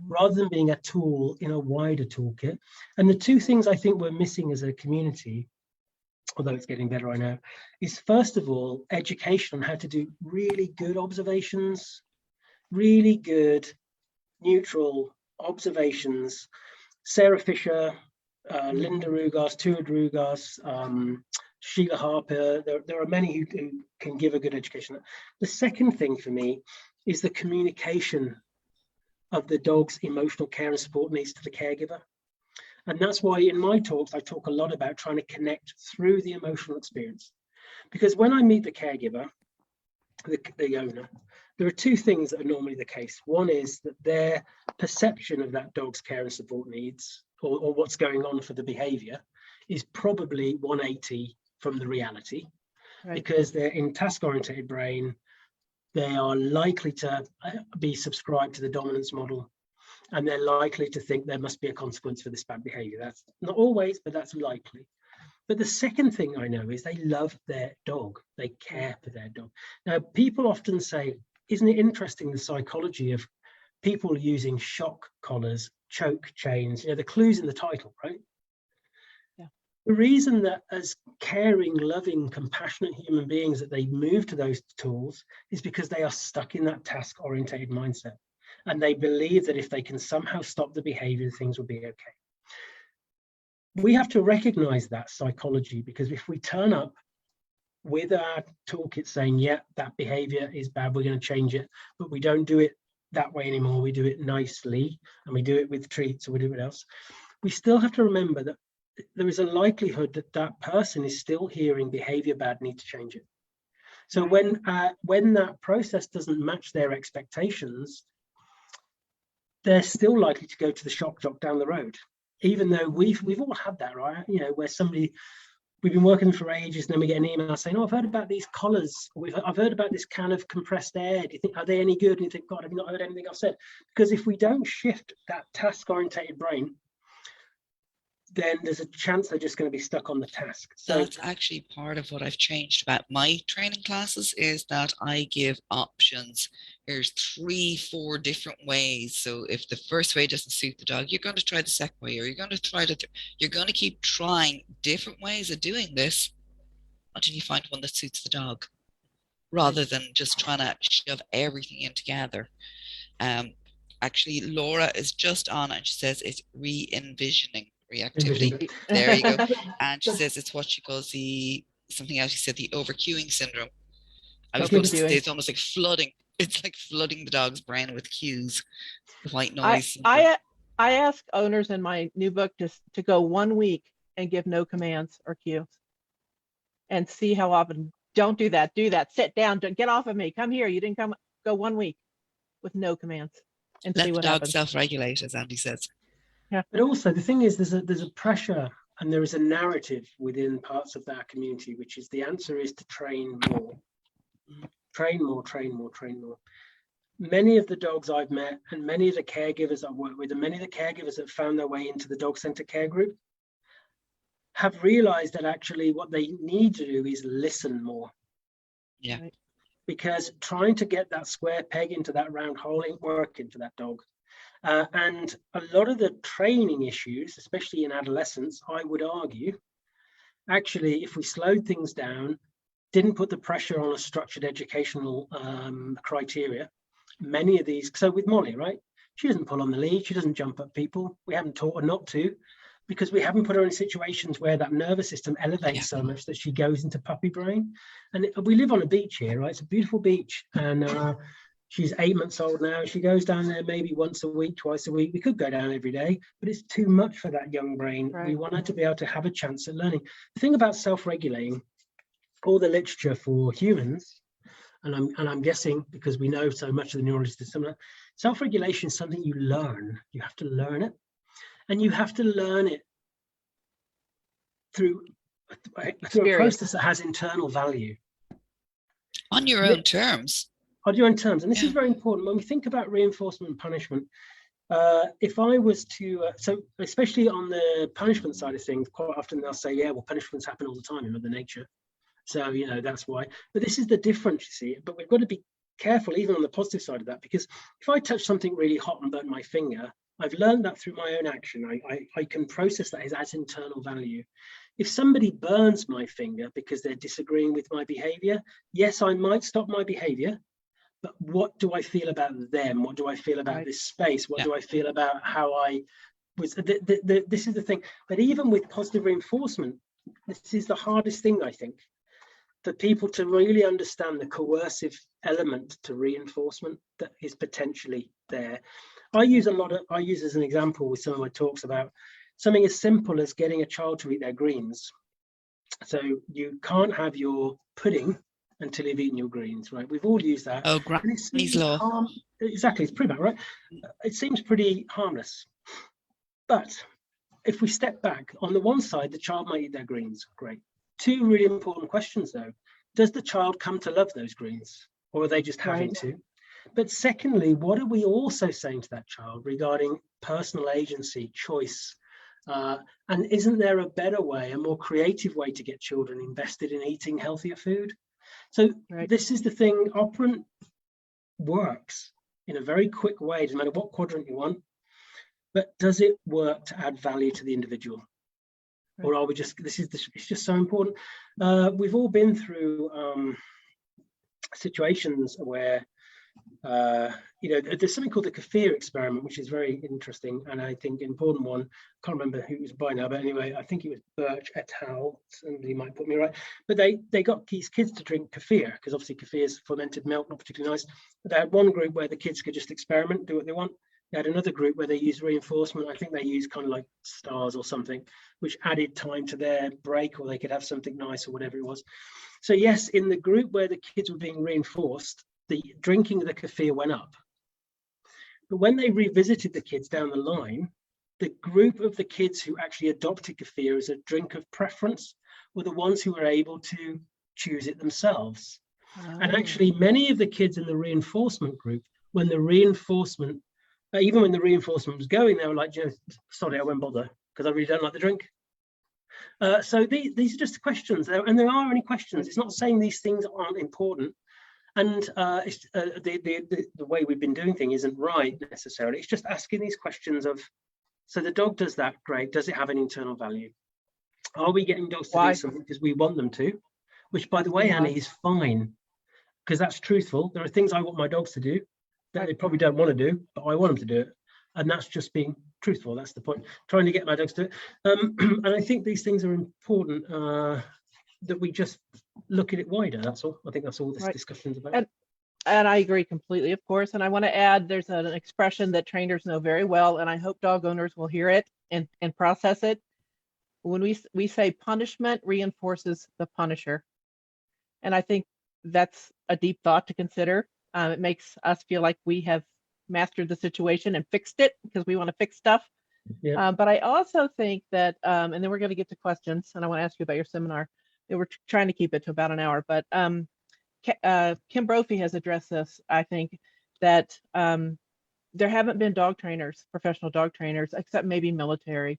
rather than being a tool in a wider toolkit. And the two things I think we're missing as a community, although it's getting better I know, is first of all, education on how to do really good observations, really good neutral observations. Sarah Fisher, Linda Rugas, Turid Rugas, Sheila Harper, there are many who can give a good education. The second thing for me is the communication of the dog's emotional care and support needs to the caregiver. And that's why in my talks, I talk a lot about trying to connect through the emotional experience. Because when I meet the caregiver, the owner, there are two things that are normally the case. One is that their perception of that dog's care and support needs, or what's going on for the behavior, is probably 180 from the reality, because they're in task-oriented brain. They are likely to be subscribed to the dominance model, and they're likely to think there must be a consequence for this bad behavior. That's not always, but that's likely. But the second thing I know is they love their dog. They care for their dog. Now, people often say, isn't it interesting, the psychology of people using shock collars, choke chains, the clues in the title, right? Yeah. The reason that as caring, loving, compassionate human beings that they move to those tools is because they are stuck in that task-oriented mindset. And they believe that if they can somehow stop the behavior, things will be okay. We have to recognize that psychology, because if we turn up with our toolkit saying, yeah, that behavior is bad, we're going to change it, but we don't do it that way anymore, we do it nicely, and we do it with treats, or we do it else, we still have to remember that there is a likelihood that that person is still hearing behavior bad, need to change it. So when that process doesn't match their expectations, they're still likely to go to the shock jock down the road. Even though we've all had that, right? Where we've been working for ages, and then we get an email saying, "Oh, I've heard about these collars. I've heard about this can of compressed air. Do you think, are they any good?" And you think, "God, have you not heard anything I've said?" Because if we don't shift that task-orientated brain, then there's a chance they're just going to be stuck on the task. So that's actually part of what I've changed about my training classes, is that I give options. There's 3-4 different ways. So if the first way doesn't suit the dog, you're going to try the second way, or you're going to try you're going to keep trying different ways of doing this until you find one that suits the dog, rather than just trying to shove everything in together. Actually, Laura is just on, and she says it's re-envisioning reactivity. There you go. And she says it's what she calls something else. She said the overcuing syndrome. I was going to say it's almost like flooding. It's like flooding the dog's brain with cues, the white noise. I ask owners in my new book to go 1 week and give no commands or cues, and see how often. Don't do that. Do that. Sit down. Get off of me. Come here. You didn't come. Go 1 week with no commands and let see the what dog happens. self-regulate, as Andy says. Yeah. But also the thing is, there's a pressure, and there is a narrative within parts of that community, which is the answer is to train more. Train more, train more, train more. Many of the dogs I've met, and many of the caregivers I've worked with, and many of the caregivers that found their way into the dog center care group, have realized that actually what they need to do is listen more. Yeah. Right. Because trying to get that square peg into that round hole ain't working for that dog. And a lot of the training issues, especially in adolescence, I would argue, actually, if we slowed things down, didn't put the pressure on a structured educational criteria, many of these, so with Molly, right? She doesn't pull on the lead, she doesn't jump at people. We haven't taught her not to, because we haven't put her in situations where that nervous system elevates so much that she goes into puppy brain. And we live on a beach here, right? It's a beautiful beach. And she's 8 months old now. She goes down there maybe once a week, twice a week. We could go down every day, but it's too much for that young brain. Right. We want her to be able to have a chance at learning. The thing about self-regulating, all the literature for humans, and I'm guessing because we know so much of the neurology is similar, self-regulation is something you learn. You have to learn it. And you have to learn it through a process that has internal value. On your own terms. On your own terms. And this is very important. When we think about reinforcement and punishment, If I was to, so especially on the punishment side of things, quite often they'll say, yeah, well, punishments happen all the time in Mother Nature. So, you know, that's why. But this is the difference, you see. But we've got to be careful, even on the positive side of that, because if I touch something really hot and burn my finger, I've learned that through my own action. I can process that as internal value. If somebody burns my finger because they're disagreeing with my behavior, yes, I might stop my behavior. But what do I feel about them? What do I feel about this space? What do I feel about how I was? This is the thing. But even with positive reinforcement, this is the hardest thing, I think, for people to really understand the coercive element to reinforcement that is potentially there. I use as an example with some of my talks about something as simple as getting a child to eat their greens. So you can't have your pudding until you've eaten your greens, right? We've all used that. Oh, Granny's law. Exactly, it's pretty bad, right? It seems pretty harmless. But if we step back, on the one side, the child might eat their greens, great. Two really important questions though. Does the child come to love those greens, or are they just having to? But secondly, what are we also saying to that child regarding personal agency, choice? And isn't there a better way, a more creative way to get children invested in eating healthier food? So this is the thing, operant works in a very quick way, doesn't matter what quadrant you want, but does it work to add value to the individual? Or are we just, it's just so important. We've all been through situations where, you know, there's something called the Kefir experiment, which is very interesting and I think important one. Can't remember who it was by now, but anyway, I think it was Birch et al. Somebody might put me right. But they got these kids to drink Kefir, because obviously Kefir is fermented milk, not particularly nice. But they had one group where the kids could just experiment, do what they want. They had another group where they used reinforcement. I think they used kind of like stars or something, which added time to their break, or they could have something nice or whatever it was. So yes, in the group where the kids were being reinforced, the drinking of the Kefir went up. But when they revisited the kids down the line, the group of the kids who actually adopted Kefir as a drink of preference were the ones who were able to choose it themselves. And actually many of the kids in the reinforcement group, when the reinforcement, even when the reinforcement was going, they were like, sorry, I won't bother because I really don't like the drink. So these are just questions, and there are any questions. It's not saying these things aren't important. And the way we've been doing things isn't right necessarily. It's just asking these questions of, so the dog does that, great. Does it have an internal value? Are we getting dogs to do something because we want them to? Which, by the way, Annie, is fine, because that's truthful. There are things I want my dogs to do that they probably don't want to do, but I want them to do it. And that's just being truthful. That's the point. Trying to get my dogs to do it. And I think these things are important, that we just look at it wider. That's all. I think that's all this discussion is about. And I agree completely, of course. And I want to add, there's an expression that trainers know very well, and I hope dog owners will hear it and process it. When we say punishment reinforces the punisher. And I think that's a deep thought to consider. It makes us feel like we have mastered the situation and fixed it because we want to fix stuff. Yeah. But I also think that, and then we're going to get to questions, and I want to ask you about your seminar. We're trying to keep it to about an hour, but Kim Brophy has addressed this, I think, that there haven't been dog trainers, professional dog trainers, except maybe military,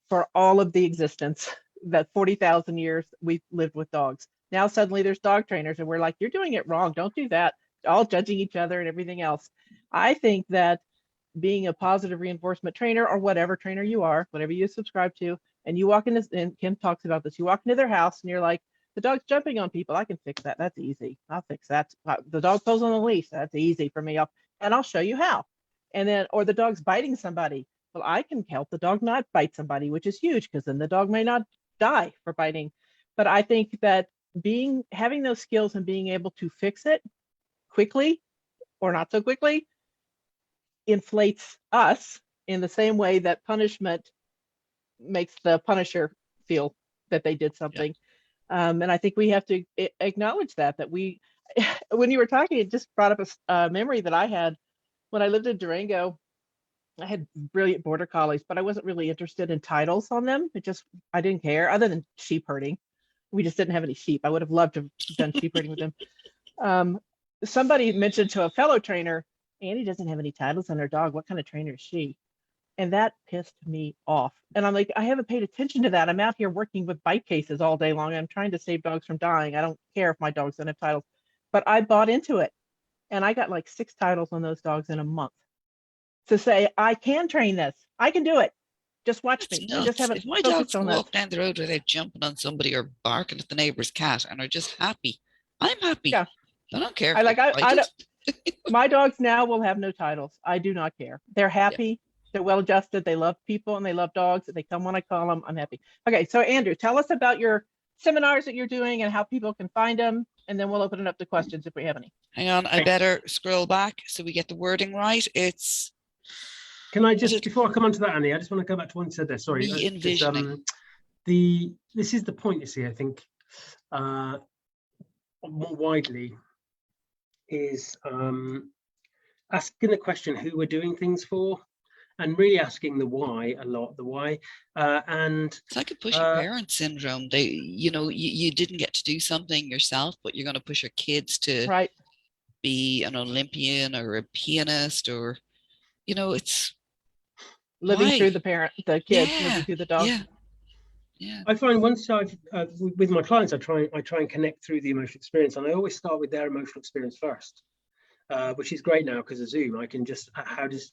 for all of the existence, that 40,000 years we've lived with dogs. Now suddenly there's dog trainers and we're like, you're doing it wrong, don't do that, all judging each other and everything else. I think that being a positive reinforcement trainer, or whatever trainer you are, whatever you subscribe to, and you walk in this, and Kim talks about this, you walk into their house and you're like, the dog's jumping on people, I can fix that, that's easy, I'll fix that. The dog pulls on the leash, that's easy for me, and I'll show you how. And then, or the dog's biting somebody, well, I can help the dog not bite somebody, which is huge, because then the dog may not die for biting. But I think that having those skills and being able to fix it quickly or not so quickly inflates us in the same way that punishment makes the punisher feel that they did something. Yeah. And I think we have to acknowledge that we, when you were talking, it just brought up a memory that I had when I lived in Durango. I had brilliant border collies, but I wasn't really interested in titles on them. I didn't care, other than sheep herding. We just didn't have any sheep. I would have loved to have done sheep herding with them. Somebody mentioned to a fellow trainer, Annie doesn't have any titles on her dog. What kind of trainer is she? And that pissed me off. And I'm like, I haven't paid attention to that. I'm out here working with bite cases all day long. I'm trying to save dogs from dying. I don't care if my dogs don't have titles, but I bought into it. And I got like 6 titles on those dogs in a month to say, I can train this. I can do it. Just watch It's me. I just nuts. haven't If my focused dogs on walk this. down the road without jumping on somebody or barking at the neighbor's cat and are just happy, I'm happy. Yeah. I don't care I if like, they I bite don't, it. my dogs now will have no titles. I do not care. They're happy. They're well adjusted. They love people and they love dogs. They come when I call them. I'm happy. Okay. So Andrew, tell us about your seminars that you're doing and how people can find them. And then we'll open it up to questions if we have any. Hang on, I better scroll back so we get the wording right. It's Can I just, before I come on to that, Annie, I just want to go back to one you said there. Sorry. re-envisioning. This is the point, you see, I think, more widely, is asking the question who we're doing things for, and really asking the why a lot, the why. And it's like a pushy parent syndrome. They, you didn't get to do something yourself, but you're going to push your kids to be an Olympian or a pianist, or, it's living why? through the kids, living through the dog. Yeah. I find once I've with my clients, I try and connect through the emotional experience, and I always start with their emotional experience first, which is great now because of Zoom. I can just how does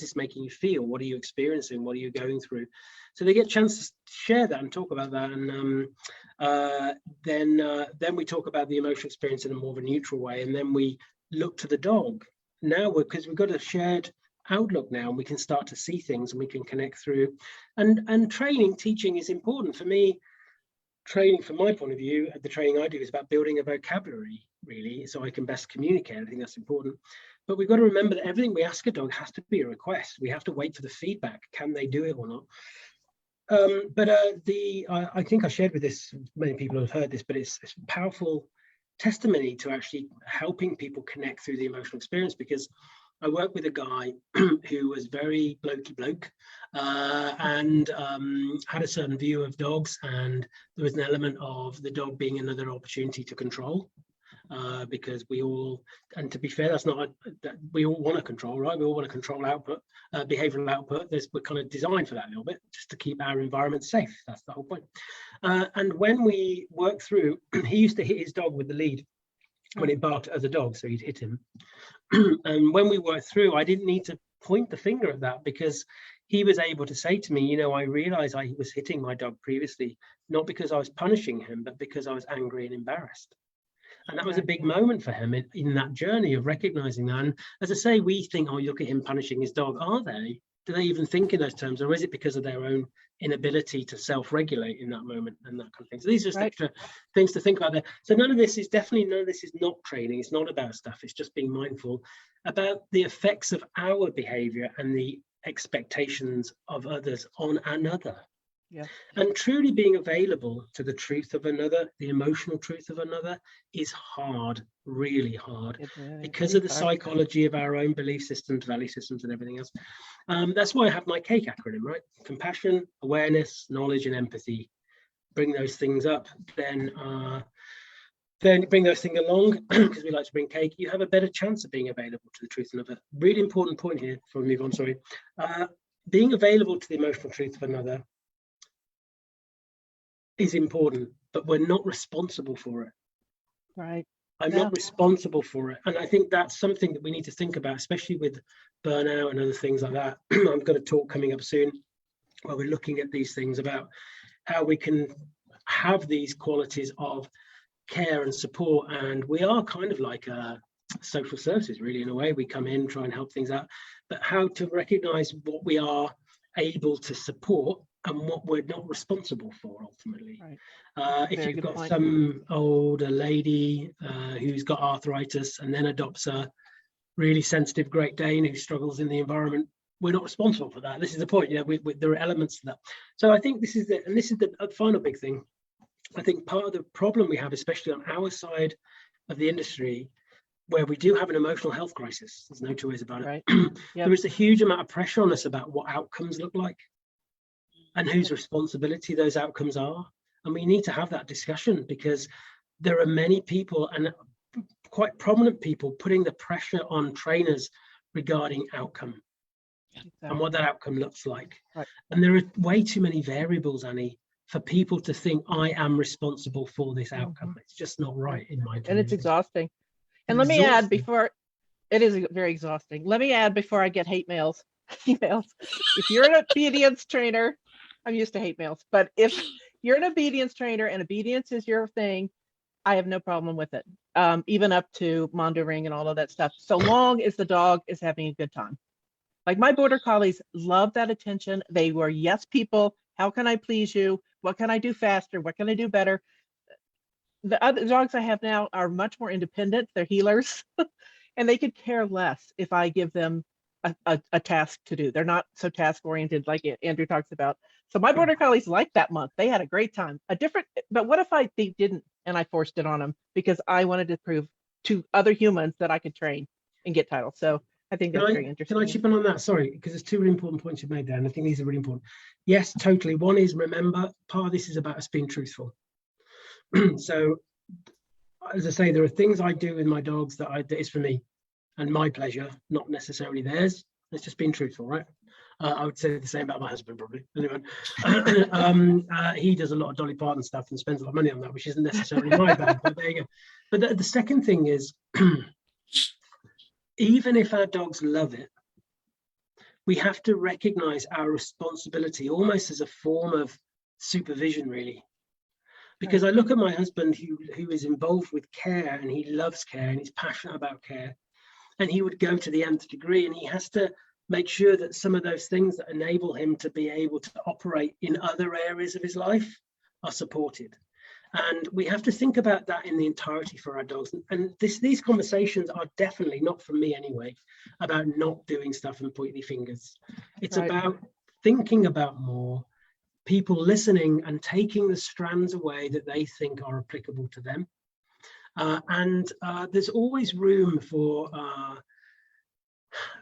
this making you feel? What are you experiencing? What are you going through? So they get a chance to share that and talk about that, and then we talk about the emotional experience in a more of a neutral way, and then we look to the dog. Now because we've got a shared outlook now, and we can start to see things and we can connect through, and teaching is important for me. Training, from my point of view, the training I do is about building a vocabulary, really, so I can best communicate. I think that's important. But we've got to remember that everything we ask a dog has to be a request. We have to wait for the feedback. Can they do it or not? I think I shared with this, many people have heard this, but it's a powerful testimony to actually helping people connect through the emotional experience, because I worked with a guy who was very blokey bloke and had a certain view of dogs, and there was an element of the dog being another opportunity to control, because we all, and to be fair, that's not we all want to control, right? We all want to control output, behavioral output. We're kind of designed for that a little bit, just to keep our environment safe. That's the whole point. And when we worked through, he used to hit his dog with the lead when it barked as a dog, so he'd hit him. And when we worked through, I didn't need to point the finger at that, because he was able to say to me, I realized I was hitting my dog previously, not because I was punishing him, but because I was angry and embarrassed. And that was a big moment for him in that journey of recognizing that. And as I say, we think, oh, look at him punishing his dog. Are they? Do they even think in those terms? Or is it because of their own inability to self-regulate in that moment and that kind of thing? So these are just extra things to think about there. So none of this is not training. It's not about stuff. It's just being mindful about the effects of our behavior and the expectations of others on another. Yeah. And truly being available to the truth of another, the emotional truth of another, is hard, really hard, because of the psychology of our own belief systems, value systems, and everything else. That's why I have my CAKE acronym, right? Compassion, awareness, knowledge, and empathy. Bring those things up, then bring those things along, because we like to bring CAKE. You have a better chance of being available to the truth of another. Really important point here before we move on, sorry. Being available to the emotional truth of another is important, but we're not responsible for it. Right. I'm not responsible for it. And I think that's something that we need to think about, especially with burnout and other things like that. I've got a talk coming up soon where we're looking at these things about how we can have these qualities of care and support. And we are kind of like social services, really, in a way. We come in, try and help things out, but how to recognize what we are able to support and what we're not responsible for, ultimately. Right. If you've got some older lady who's got arthritis and then adopts a really sensitive Great Dane who struggles in the environment, we're not responsible for that. This is the point. There are elements to that. So I think this is the final big thing. I think part of the problem we have, especially on our side of the industry, where we do have an emotional health crisis, there's no two ways about it. Right. Yep. There is a huge amount of pressure on us about what outcomes look like and whose responsibility those outcomes are. And we need to have that discussion, because there are many people, and quite prominent people putting the pressure on trainers regarding outcome and what that outcome looks like. Right. And there are way too many variables, Annie, for people to think I am responsible for this outcome. It's just not right, in my opinion. And it's exhausting. And let me add before, it is very exhausting. Let me add before I get hate mails, emails. If you're an obedience trainer, I'm used to hate mails, but if you're an obedience trainer and obedience is your thing, I have no problem with it. Even up to monitoring and all of that stuff, so long as the dog is having a good time. Like my border collies love that attention. They were yes people. How can I please you? What can I do faster? What can I do better? The other dogs I have now are much more independent. They're healers and they could care less if I give them a task to do. They're not so task oriented like Andrew talks about. So my border collies liked that month. They had a great time. But what if they didn't and I forced it on them because I wanted to prove to other humans that I could train and get titles. So I think that's very interesting. Can I chip in on that? Sorry, because there's two really important points you've made there, and I think these are really important. Yes, totally. One is, remember, part of this is about us being truthful. So, as I say, there are things I do with my dogs that is for me and my pleasure, not necessarily theirs. It's just being truthful, right? I would say the same about my husband, probably. Anyway, he does a lot of Dolly Parton stuff and spends a lot of money on that, which isn't necessarily my bag, but there you go. But the second thing is, even if our dogs love it, we have to recognize our responsibility almost as a form of supervision, really. Because I look at my husband who is involved with care, and he loves care and he's passionate about care, and he would go to the nth degree, and he has to make sure that some of those things that enable him to be able to operate in other areas of his life are supported. And we have to think about that in the entirety for our dogs. And these conversations are definitely not from me anyway, about not doing stuff and pointy fingers. It's about thinking about more, people listening and taking the strands away that they think are applicable to them. And there's always room for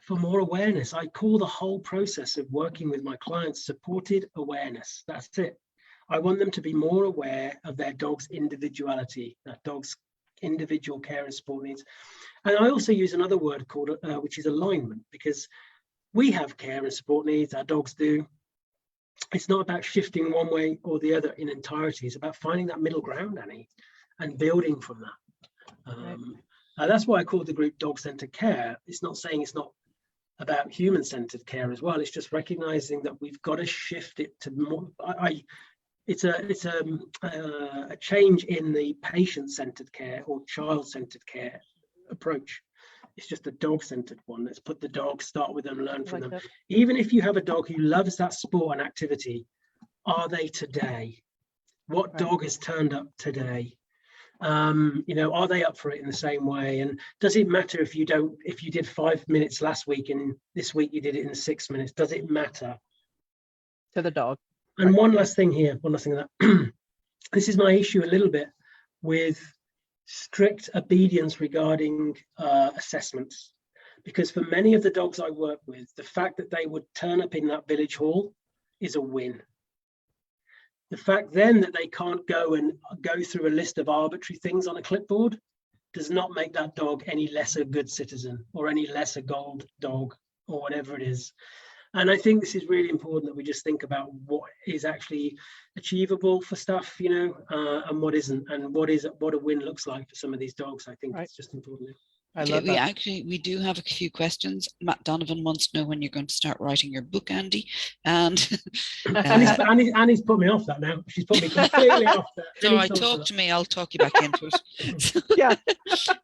more awareness. I call the whole process of working with my clients supported awareness. That's it. I want them to be more aware of their dog's individuality, that dog's individual care and support needs. And I also use another word called, which is alignment, because we have care and support needs, our dogs do. It's not about shifting one way or the other in entirety. It's about finding that middle ground, Annie, and building from that. That's why I call the group dog-centered care. It's not saying it's not about human-centered care as well. It's just recognizing that we've got to shift it to more. It's a change in the patient-centered care or child-centered care approach. It's just a dog-centered one. Let's put the dog, start with them, learn from them. That. Even if you have a dog who loves that sport and activity, are they today? What dog has turned up today? Are they up for it in the same way? And does it matter if you did 5 minutes last week and this week you did it in 6 minutes? Does it matter to the dog? And one last thing of that. This is my issue a little bit with strict obedience regarding assessments, because for many of the dogs I work with, the fact that they would turn up in that village hall is a win. The fact then that they can't go through a list of arbitrary things on a clipboard does not make that dog any less a good citizen or any less a gold dog or whatever it is. And I think this is really important that we just think about what is actually achievable for stuff, and what isn't, and what a win looks like for some of these dogs. I think it's just important. We do have a few questions. Matt Donovan wants to know when you're going to start writing your book, Andy. And Annie's put me off that now. She's put me completely off that. So talk to me, I'll talk you back into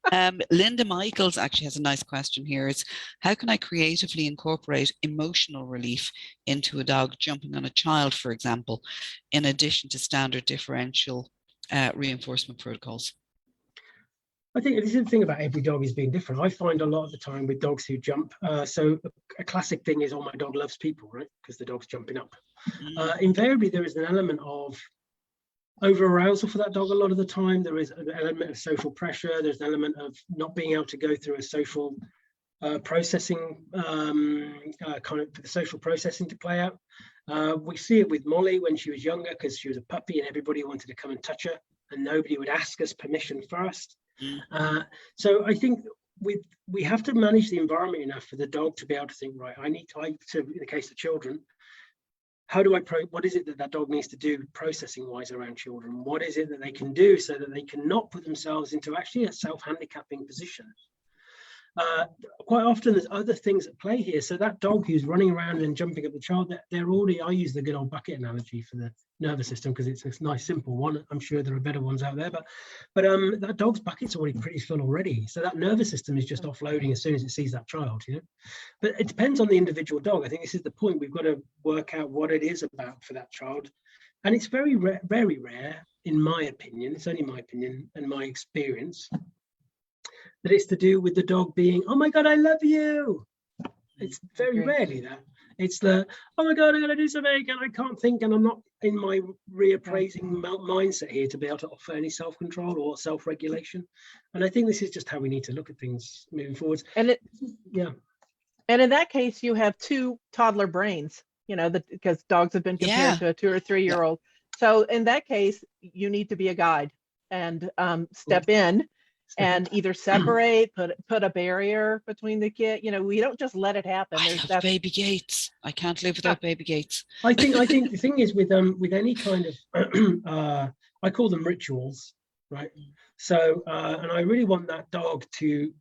it. Linda Michaels actually has a nice question here. Is how can I creatively incorporate emotional relief into a dog jumping on a child, for example, in addition to standard differential reinforcement protocols? I think this is the thing about every dog is being different. I find a lot of the time with dogs who jump, so a classic thing is, oh, my dog loves people, right? Because the dog's jumping up. Invariably, there is an element of over-arousal for that dog a lot of the time. There is an element of social pressure. There's an element of not being able to go through a social processing, kind of the social processing to play out. We see it with Molly when she was younger, because she was a puppy and everybody wanted to come and touch her and nobody would ask us permission first. So I think we have to manage the environment enough for the dog to be able to think, right, I need to, in the case of children, how do I what is it that dog needs to do processing wise around children? What is it that they can do so that they cannot put themselves into actually a self-handicapping position? Quite often there's other things at play here. So that dog who's running around and jumping at the child, they're already, I use the good old bucket analogy for the nervous system because it's a nice simple one. I'm sure there are better ones out there, but that dog's bucket's already pretty full already. So that nervous system is just offloading as soon as it sees that child, you know. But it depends on the individual dog. I think this is the point. We've got to work out what it is about for that child. And it's very rare, in my opinion, it's only my opinion and my experience, that it's to do with the dog being, oh my God, I love you. It's very rarely that. It's the, oh my God, I'm going to do something and I can't think and I'm not in my reappraising mindset here to be able to offer any self-control or self-regulation. And I think this is just how we need to look at things moving forwards. And in that case, you have two toddler brains, you know, because dogs have been compared to a 2 or 3 year old. So in that case, you need to be a guide and step in. And either separate, put a barrier between the kid. You know, we don't just let it happen. I love baby gates. I can't live without baby gates. I think the thing is with any kind of I call them rituals, right? So and I really want that dog to,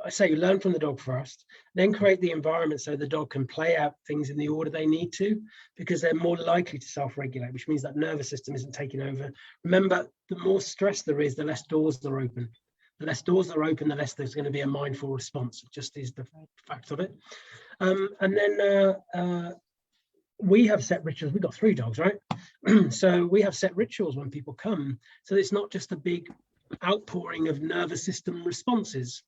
I say, learn from the dog first, then create the environment so the dog can play out things in the order they need to, because they're more likely to self-regulate, which means that nervous system isn't taking over. Remember, the more stress there is, the less doors are open. The less doors are open, the less there's going to be a mindful response. It just is the fact of it. And then we have set rituals. We've got 3 dogs, right? So we have set rituals when people come. So it's not just a big outpouring of nervous system responses,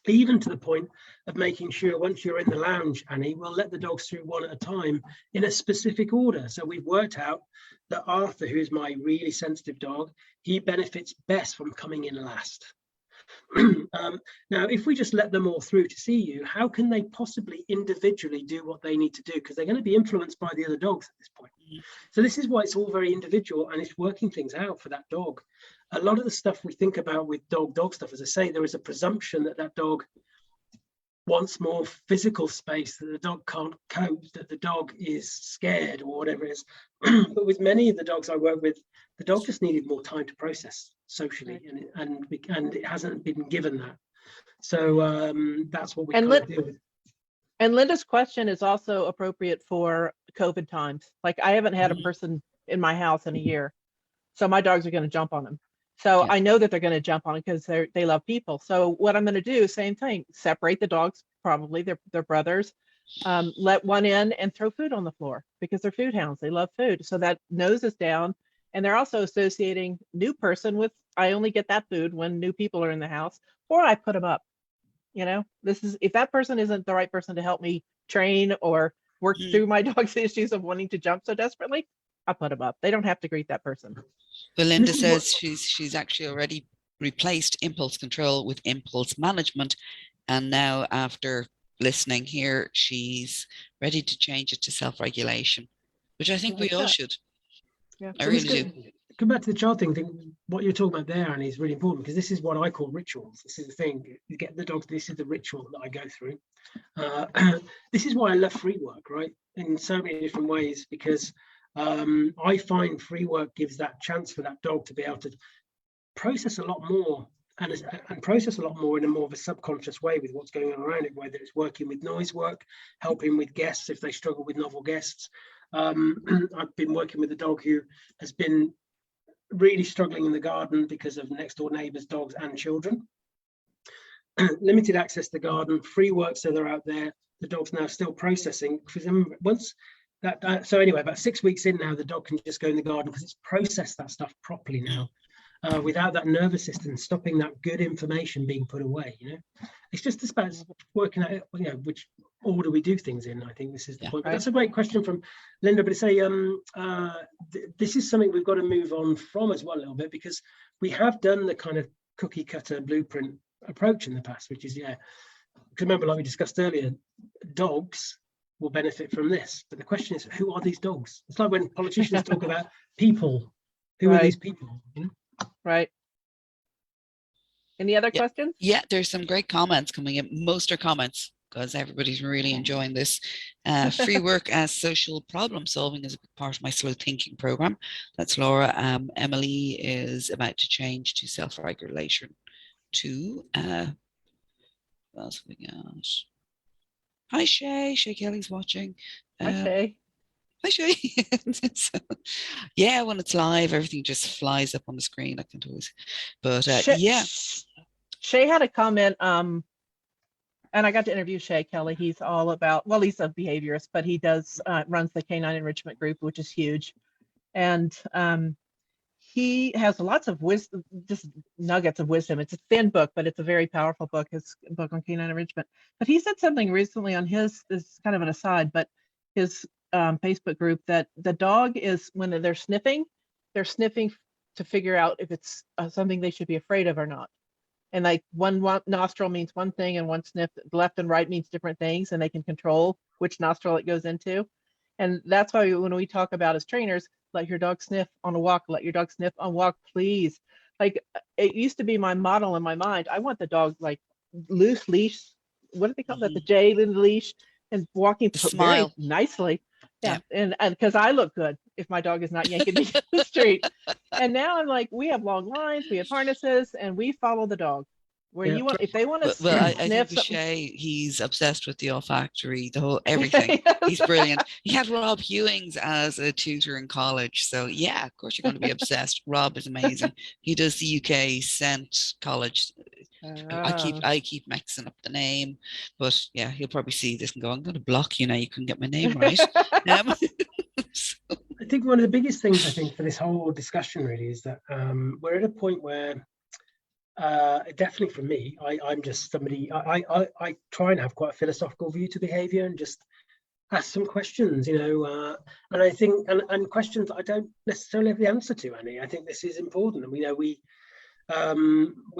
even to the point of making sure once you're in the lounge, Annie, we'll let the dogs through one at a time in a specific order. So we've worked out that Arthur, who's my really sensitive dog, he benefits best from coming in last. Now, if we just let them all through to see you, how can they possibly individually do what they need to do? Because they're going to be influenced by the other dogs at this point. So this is why it's all very individual and it's working things out for that dog. A lot of the stuff we think about with dog stuff, as I say, there is a presumption that dog wants more physical space, that the dog can't cope, that the dog is scared or whatever it is. But with many of the dogs I work with, the dog just needed more time to process socially, and it hasn't been given that. So that's what we kind of deal with. And Linda's question is also appropriate for COVID times. Like, I haven't had a person in my house in a year, so my dogs are going to jump on them. So I know that they're going to jump on it because they love people. So what I'm going to do, same thing, separate the dogs, probably they're brothers, let one in and throw food on the floor because they're food hounds. They love food. So that nose is down. And they're also associating new person with, I only get that food when new people are in the house, or I put them up. You know, this is, if that person isn't the right person to help me train or work through my dog's issues of wanting to jump so desperately, I put them up. They don't have to greet that person. Well, Linda says she's actually already replaced impulse control with impulse management. And now after listening here, she's ready to change it to self-regulation, which I think we all should. Yeah, I really do. Come back to the child thing. What you're talking about there, Annie, is really important because this is what I call rituals. This is the thing. You get the dogs. This is the ritual that I go through. This is why I love free work, right? In so many different ways, because I find free work gives that chance for that dog to be able to process a lot more and process a lot more in a more of a subconscious way with what's going on around it, whether it's working with noise work, helping with guests if they struggle with novel guests. I've been working with a dog who has been really struggling in the garden because of next door neighbors' dogs and children. Limited access to the garden, free work, so they're out there. The dog's now still processing. Once that, so anyway, about 6 weeks in now, the dog can just go in the garden because it's processed that stuff properly now, without that nervous system stopping that good information being put away. You know, it's just about working out, you know, which order we do things in. I think this is the point. But that's a great question from Linda. But it's this is something we've got to move on from as well a little bit, because we have done the kind of cookie cutter blueprint approach in the past, which is, because remember, like we discussed earlier, dogs will benefit from this. But the question is, who are these dogs? It's like when politicians talk about people. Who are these people? You know? Right. Any other Yeah. questions? Yeah, there's some great comments coming in. Most are comments because everybody's really enjoying this. Free work as social problem solving is a big part of my slow thinking program. That's Laura. Emily is about to change to self-regulation too. What else have we got? Hi Shay. Shay Kelly's watching. Hi, Shay. Hi Shay. So, yeah, when it's live, everything just flies up on the screen. I can't always, but yeah. Shay had a comment, and I got to interview Shay Kelly. He's all about, well, he's a behaviorist, but he does runs the Canine Enrichment Group, which is huge. And he has lots of wisdom, just nuggets of wisdom. It's a thin book, but it's a very powerful book. His book on canine enrichment. But he said something recently on his, this is kind of an aside, but his Facebook group, that the dog is, when they're sniffing to figure out if it's something they should be afraid of or not. And like one nostril means one thing, and one sniff, left and right, means different things, and they can control which nostril it goes into. And that's why when we talk about as trainers, let your dog sniff on a walk, let your dog sniff on walk, please. Like, it used to be my model in my mind. I want the dog like loose leash. What do they call that? The J in the leash, and walking Smile. very nicely. Yeah. And because I look good if my dog is not yanking me down the street. And now I'm like, we have long lines, we have harnesses, and we follow the dog. Where you want, if they want to well, I sniff think Shay, he's obsessed with the olfactory, the whole everything. He's brilliant. He had Rob Hewings as a tutor in college, so yeah, of course you're going to be obsessed. Rob is amazing. He does the UK Scent College. I keep mixing up the name, but yeah, he'll probably see this and go, I'm going to block you now. You couldn't get my name right. So. I think one of the biggest things, I think, for this whole discussion really is that we're at a point where definitely for me, I'm just somebody, I try and have quite a philosophical view to behavior and just ask some questions, you know, and I think, and questions I don't necessarily have the answer to, Annie. I think this is important. And we know we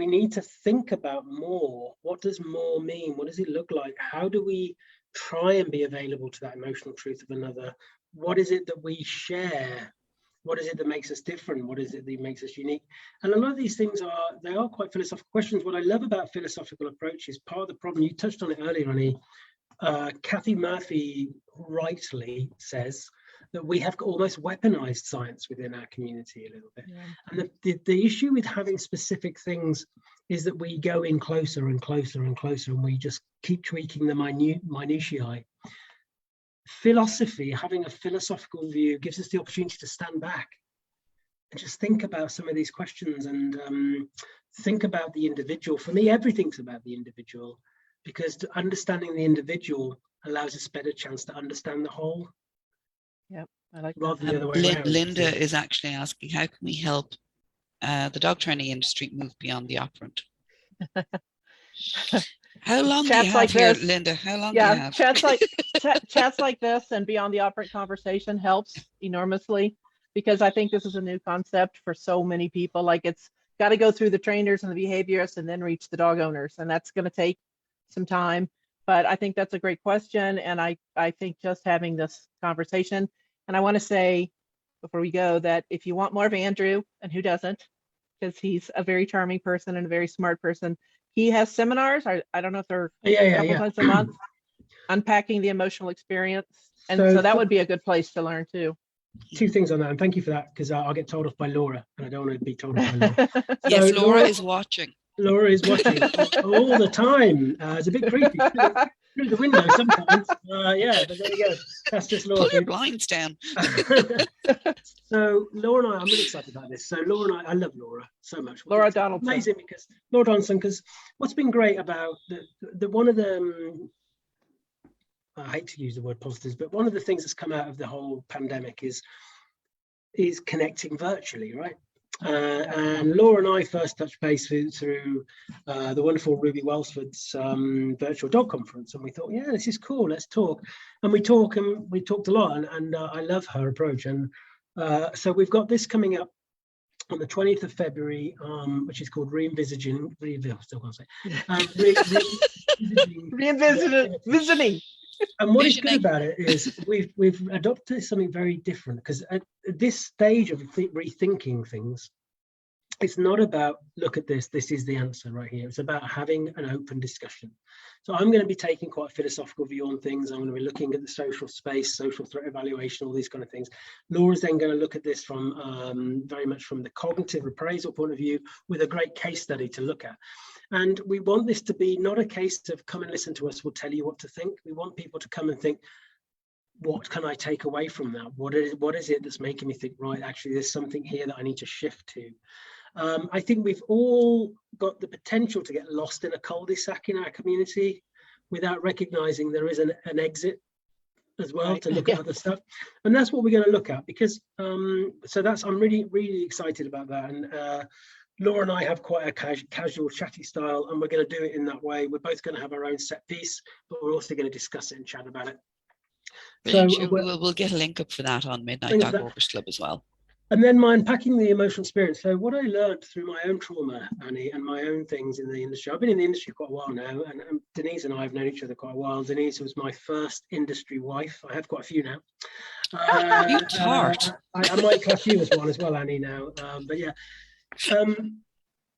need to think about more. What does more mean? What does it look like? How do we try and be available to that emotional truth of another? What is it that we share? What is it that makes us different? What is it that makes us unique? And a lot of these things are quite philosophical questions. What I love about philosophical approaches, part of the problem, you touched on it earlier, Annie, Kathy Murphy rightly says that we have almost weaponized science within our community a little bit. Yeah. And the issue with having specific things is that we go in closer and closer and closer, and we just keep tweaking the minutiae. Philosophy, having a philosophical view, gives us the opportunity to stand back and just think about some of these questions and think about the individual. For me, everything's about the individual, because understanding the individual allows us a better chance to understand the whole. Yep, I like rather that. than the other way around. Linda is actually asking, how can we help the dog training industry move beyond the operant? How long do you have like here, this. Linda? How long do you have? Chats like this and Beyond the Operant conversation helps enormously, because I think this is a new concept for so many people. Like, it's got to go through the trainers and the behaviorists and then reach the dog owners, and that's going to take some time. But I think that's a great question, and I think just having this conversation, and I want to say before we go that if you want more of Andrew, and who doesn't, because he's a very charming person and a very smart person, he has seminars. I don't know if they're a couple times a month, unpacking the emotional experience. And so that would be a good place to learn too. Two things on that, and thank you for that, because I'll get told off by Laura, and I don't want to be told off by Laura. Yes, Laura is watching. Laura is watching all the time. It's a bit creepy through the window sometimes. Yeah, but there you go. That's just Laura. Pull your blinds down. So Laura and I'm really excited about this. So Laura and I love Laura so much. Laura Donaldson. Amazing, because Laura Donaldson, because what's been great about the one of the I hate to use the word positives, but one of the things that's come out of the whole pandemic is connecting virtually, right? And Laura and I first touched base through the wonderful Ruby Welsford's virtual dog conference, and we thought, yeah, this is cool, let's talk. And we talked a lot, and I love her approach. And so we've got this coming up on the 20th of February, which is called Reinvisiting. Reinvisiting. And what is good about it is we've adopted something very different, because at this stage of rethinking things, it's not about, look at this is the answer right here. It's about having an open discussion. So I'm going to be taking quite a philosophical view on things. I'm going to be looking at the social space, social threat evaluation, all these kind of things. Laura's then going to look at this from very much from the cognitive appraisal point of view, with a great case study to look at. And we want this to be not a case of come and listen to us, we'll tell you what to think. We want people to come and think, what can I take away from that? What is it that's making me think, right, actually, there's something here that I need to shift to. I think we've all got the potential to get lost in a cul-de-sac in our community without recognizing there is an exit as well, right, to look at other stuff. And that's what we're going to look at, because so that's, I'm really, really excited about that. And Laura and I have quite a casual, chatty style, and we're going to do it in that way. We're both going to have our own set piece, but we're also going to discuss it and chat about it. Brilliant. So we'll get a link up for that on Midnight Dog Walkers Club as well. And then my unpacking the emotional experience. So what I learned through my own trauma, Annie, and my own things in the industry. I've been in the industry quite a while now, and Denise and I have known each other quite a while. Denise was my first industry wife. I have quite a few now. You tart. I might class you as one as well, Annie, now. But yeah.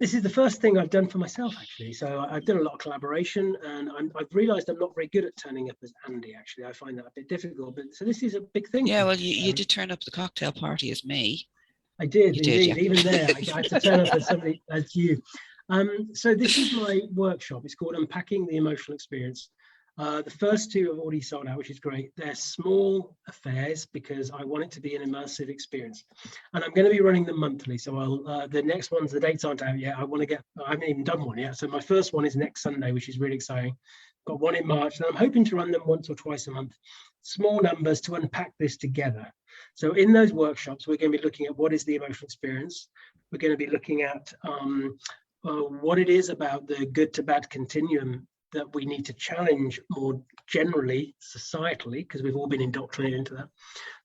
This is the first thing I've done for myself, actually. So I've done a lot of collaboration, and I've realised I'm not very good at turning up as Andy, actually. I find that a bit difficult. But so this is a big thing. Yeah, well, you did turn up at the cocktail party as me. I did, indeed. Yeah. Even there, I had to turn up as somebody, as you. So this is my workshop. It's called Unpacking the Emotional Experience. The first two have already sold out, which is great. They're small affairs because I want it to be an immersive experience, and I'm going to be running them monthly. So I'll the next ones, the dates aren't out yet. I haven't even done one yet. So my first one is next Sunday, which is really exciting. Got one in March, and I'm hoping to run them once or twice a month. Small numbers to unpack this together. So in those workshops, we're going to be looking at what is the emotional experience. We're going to be looking at what it is about the good to bad continuum that we need to challenge more generally, societally, because we've all been indoctrinated into that.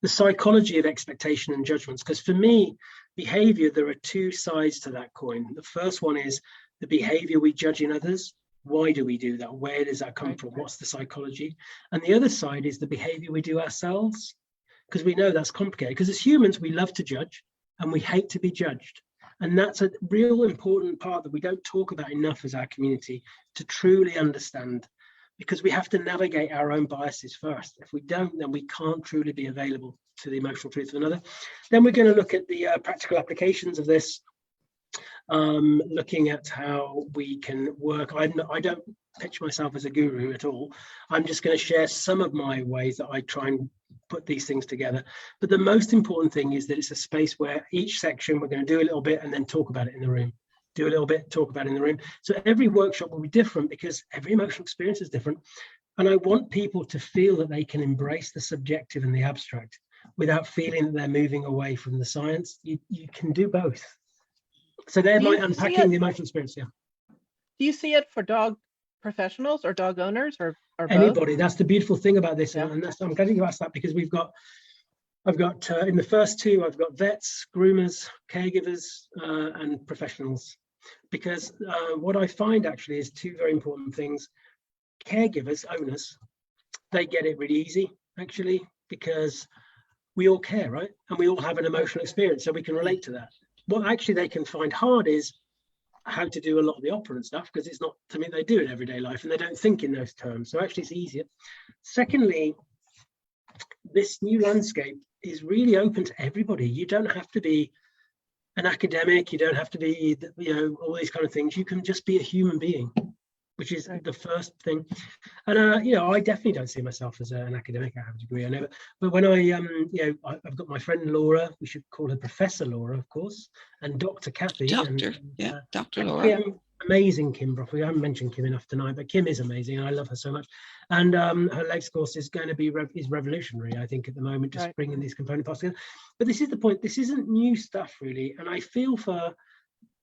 The psychology of expectation and judgments, because for me, behavior, there are two sides to that coin. The first one is the behavior we judge in others. Why do we do that? Where does that come from? What's the psychology? And the other side is the behavior we do ourselves, because we know that's complicated. Because as humans, we love to judge and we hate to be judged. And that's a real important part that we don't talk about enough as our community to truly understand, because we have to navigate our own biases first. If we don't, then we can't truly be available to the emotional truth of another. Then we're going to look at the practical applications of this, looking at how we can work. I don't pitch myself as a guru at all. I'm just going to share some of my ways that I try and put these things together. But the most important thing is that it's a space where each section we're going to do a little bit and then talk about it in the room. Do a little bit, talk about it in the room. So every workshop will be different because every emotional experience is different. And I want people to feel that they can embrace the subjective and the abstract without feeling that they're moving away from the science. You can do both. So they're my unpacking the emotional experience. Yeah. Do you see it for dog professionals or dog owners or anybody? Both? That's the beautiful thing about this, yeah. And I'm glad you asked that, because I've got in the first two, I've got vets, groomers, caregivers, and professionals. Because what I find actually is two very important things. Caregivers, owners, they get it really easy actually, because we all care, right? And we all have an emotional experience, so we can relate to that. What actually they can find hard is how to do a lot of the operant stuff, because it's not something they do in everyday life and they don't think in those terms. So actually it's easier. Secondly, this new landscape is really open to everybody. You don't have to be an academic. You don't have to be, all these kind of things. You can just be a human being, which is the first thing. And, I definitely don't see myself as an academic. I have a degree, I know. But when I've got my friend Laura, we should call her Professor Laura, of course, and Dr. Kathy. Dr. Laura. Kim, amazing Kim Broughley. I haven't mentioned Kim enough tonight, but Kim is amazing. And I love her so much. And her legs course is going to be is revolutionary, I think, at the moment, just bringing these component parts together. But this is the point. This isn't new stuff, really. And I feel for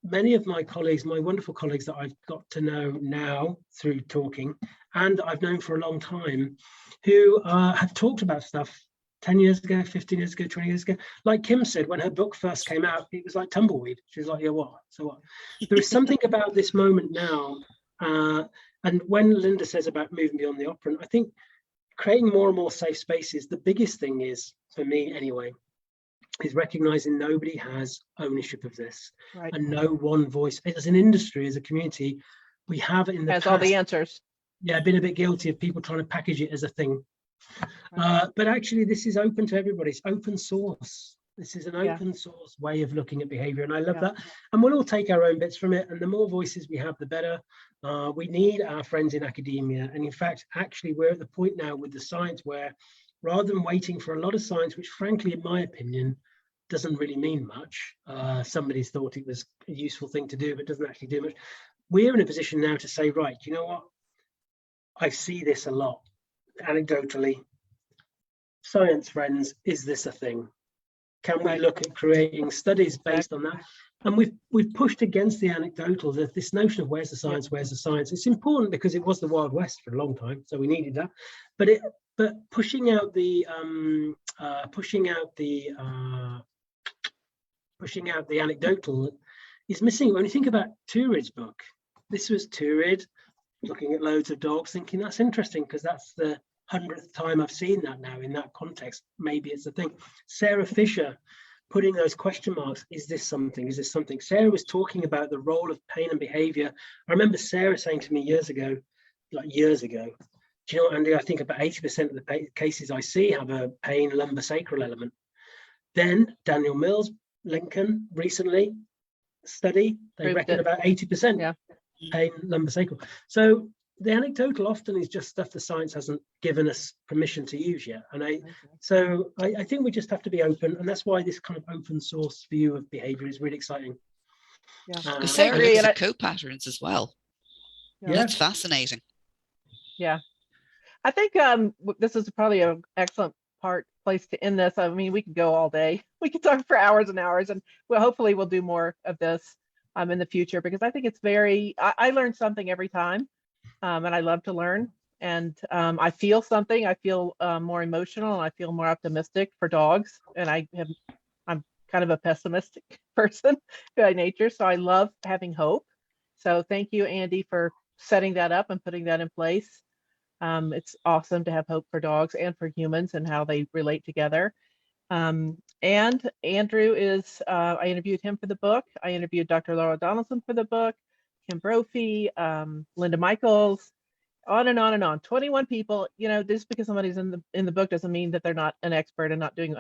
many of my colleagues, my wonderful colleagues that I've got to know now through talking, and I've known for a long time, who have talked about stuff 10 years ago, 15 years ago, 20 years ago. Like Kim said, when her book first came out, it was like tumbleweed. She was like, yeah, what? So what? There is something about this moment now. And when Linda says about moving beyond the operant, I think creating more and more safe spaces, the biggest thing is, for me anyway, is recognizing nobody has ownership of this, Right. and no one voice. As an industry, as a community, we have in the Has past, all the answers. yeah, been a bit guilty of people trying to package it as a thing. Right. But actually, this is open to everybody. It's open source. This is an Yeah. open source way of looking at behavior, and I love Yeah. that. And we'll all take our own bits from it, and the more voices we have, the better. We need our friends in academia, and in fact, actually, we're at the point now with the science where, rather than waiting for a lot of science, which frankly, in my opinion, doesn't really mean much. Somebody's thought it was a useful thing to do, but doesn't actually do much. We're in a position now to say, right, you know what? I see this a lot, anecdotally. Science friends, is this a thing? Can we Right. look at creating studies based on that? And we've pushed against the anecdotal, this notion of where's the science, where's the science. It's important because it was the Wild West for a long time, so we needed that. But pushing out the anecdotal is missing. When you think about Turid's book, this was Turid looking at loads of dogs, thinking that's interesting because that's the 100th time I've seen that now in that context. Maybe it's a thing. Sarah Fisher putting those question marks. Is this something? Is this something? Sarah was talking about the role of pain and behavior. I remember Sarah saying to me years ago, do you know what, Andy? I think about 80% of the cases I see have a pain lumbosacral element. Then Daniel Mills, Lincoln, recently study, they reckon about 80% pain lumbosacral. So the anecdotal often is just stuff the science hasn't given us permission to use yet. And I think we just have to be open, and that's why this kind of open source view of behavior is really exciting. Because Sarah looks at co-patterns as well. Yeah. That's fascinating. Yeah. I think this is probably an excellent place to end this. I mean, we could go all day. We could talk for hours and hours, and hopefully we'll do more of this in the future, because I think it's I learn something every time. And I love to learn, and I feel something. I feel more emotional, and I feel more optimistic for dogs. And I'm kind of a pessimistic person by nature, so I love having hope. So thank you, Andy, for setting that up and putting that in place. It's awesome to have hope for dogs and for humans and how they relate together. And Andrew is, I interviewed him for the book. I interviewed Dr. Laura Donaldson for the book. Kim Brophy, Linda Michaels, on and on and on. 21 people. You know, just because somebody's in the book doesn't mean that they're not an expert and not doing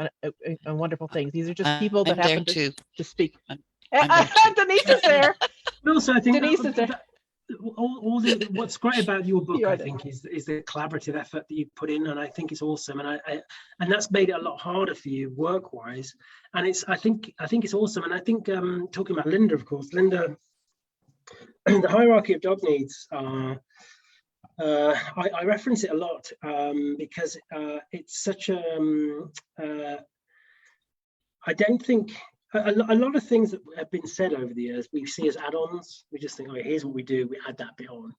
wonderful things. These are just people that happen to speak. Denise is there. But also, I think Denise is there. What's great about your book, I think, is the collaborative effort that you put in, and I think it's awesome, and that's made it a lot harder for you work-wise. And I think it's awesome, and I think talking about Linda, of course, Linda. The hierarchy of dog needs, I reference it a lot because it's such I don't think a lot of things that have been said over the years we see as add-ons. We just think, oh, here's what we do, we add that bit on.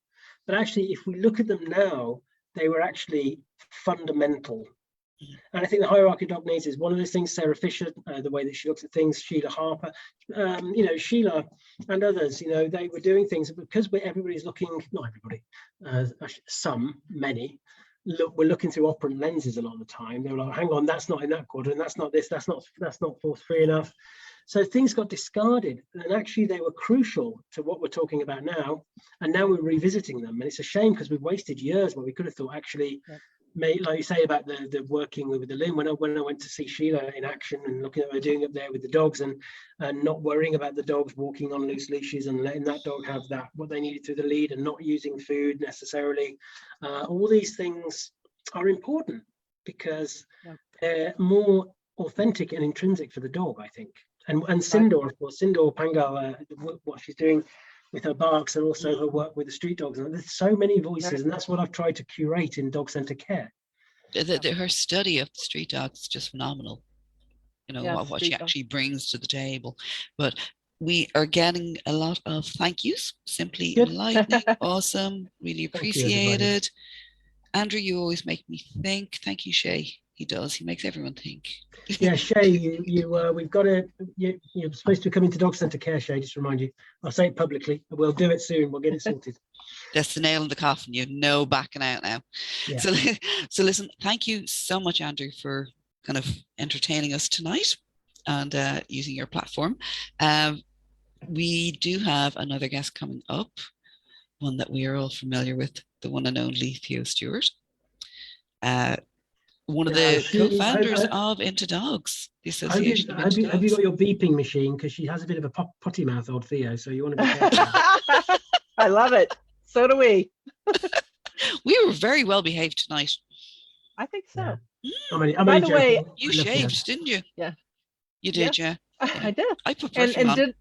But actually, if we look at them now, they were actually fundamental. And I think the hierarchy of dog needs is one of those things. Sarah Fisher, the way that she looks at things, Sheila Harper, Sheila and others, they were doing things because everybody's looking, not everybody, many, we're looking through operant lenses a lot of the time. They were like, hang on, that's not in that quadrant, that's not this, that's not force free enough. So things got discarded, and actually they were crucial to what we're talking about now. And now we're revisiting them, and it's a shame because we've wasted years where we could have thought actually. Like you say about the working with the limb, when I went to see Sheila in action and looking at what they're doing up there with the dogs and not worrying about the dogs walking on loose leashes and letting that dog have what they needed through the lead and not using food necessarily. All these things are important because they're more authentic and intrinsic for the dog, I think. And Sindor, of course, Sindor Pangal, what she's doing with her barks and also her work with the street dogs. And there's so many voices, and that's what I've tried to curate in dog centre care. Her study of the street dogs is just phenomenal. What she actually brings to the table. But we are getting a lot of thank yous. Simply enlightening, awesome, really appreciated. Andrew, you always make me think. Thank you, Shay. He does. He makes everyone think. Yeah, Shay, we've got you're supposed to be coming to dog centre care, Shay, just to remind you. I'll say it publicly. We'll do it soon. We'll get it sorted. That's the nail in the coffin. You know, backing out now. Yeah. So listen, thank you so much, Andrew, for kind of entertaining us tonight. and using your platform. We do have another guest coming up, one that we are all familiar with, the one and only Theo Stewart. One of the co-founders of Into Dogs, the Association of Into Dogs. Have you got your beeping machine? Because she has a bit of a potty mouth, old Theo, so you want to be careful. I love it. So do we. We were very well behaved tonight. I think so. Yeah. By the way, you shaved, didn't you? Yeah. You did, yeah. I did. I put perfume on.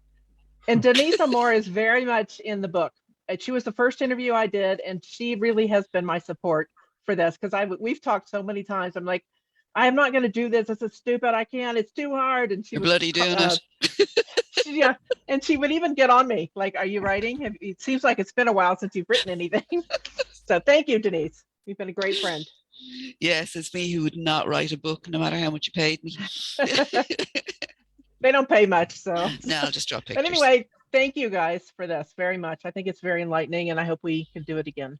And Denise O'Moore is very much in the book. She was the first interview I did, and she really has been my support for this, because we've talked so many times. I'm like, I'm not going to do this. This is stupid. I can't. It's too hard. And she You're bloody doing it. Yeah, and she would even get on me, like, "Are you writing? It seems like it's been a while since you've written anything." So thank you, Denise. You've been a great friend. Yes, it's me who would not write a book, no matter how much you paid me. They don't pay much, so. No, I'll just draw pictures. But anyway, thank you guys for this very much. I think it's very enlightening, and I hope we can do it again.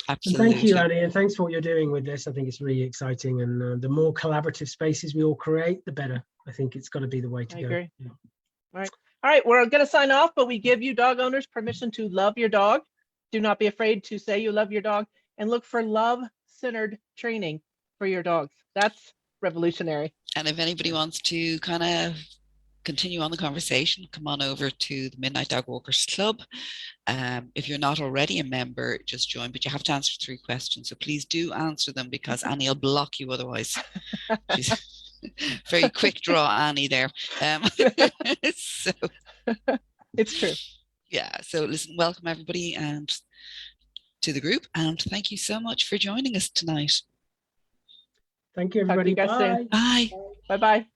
Absolutely. And thank you, Annie, and thanks for what you're doing with this. I think it's really exciting, and the more collaborative spaces we all create, the better. I think it's got to be the way to go. I agree. Yeah. All right, we're going to sign off, but we give you dog owners permission to love your dog. Do not be afraid to say you love your dog, and look for love-centered training for your dogs. That's revolutionary. And if anybody wants to kind of continue on the conversation, come on over to the Midnight Dog Walkers Club. If you're not already a member, just join, but you have to answer 3 questions. So please do answer them, because Annie will block you otherwise. She's very quick draw, Annie there. So it's true. Yeah. So listen, welcome everybody and to the group, and thank you so much for joining us tonight. Thank you, everybody. Talk to you guys soon. Bye. Bye-bye.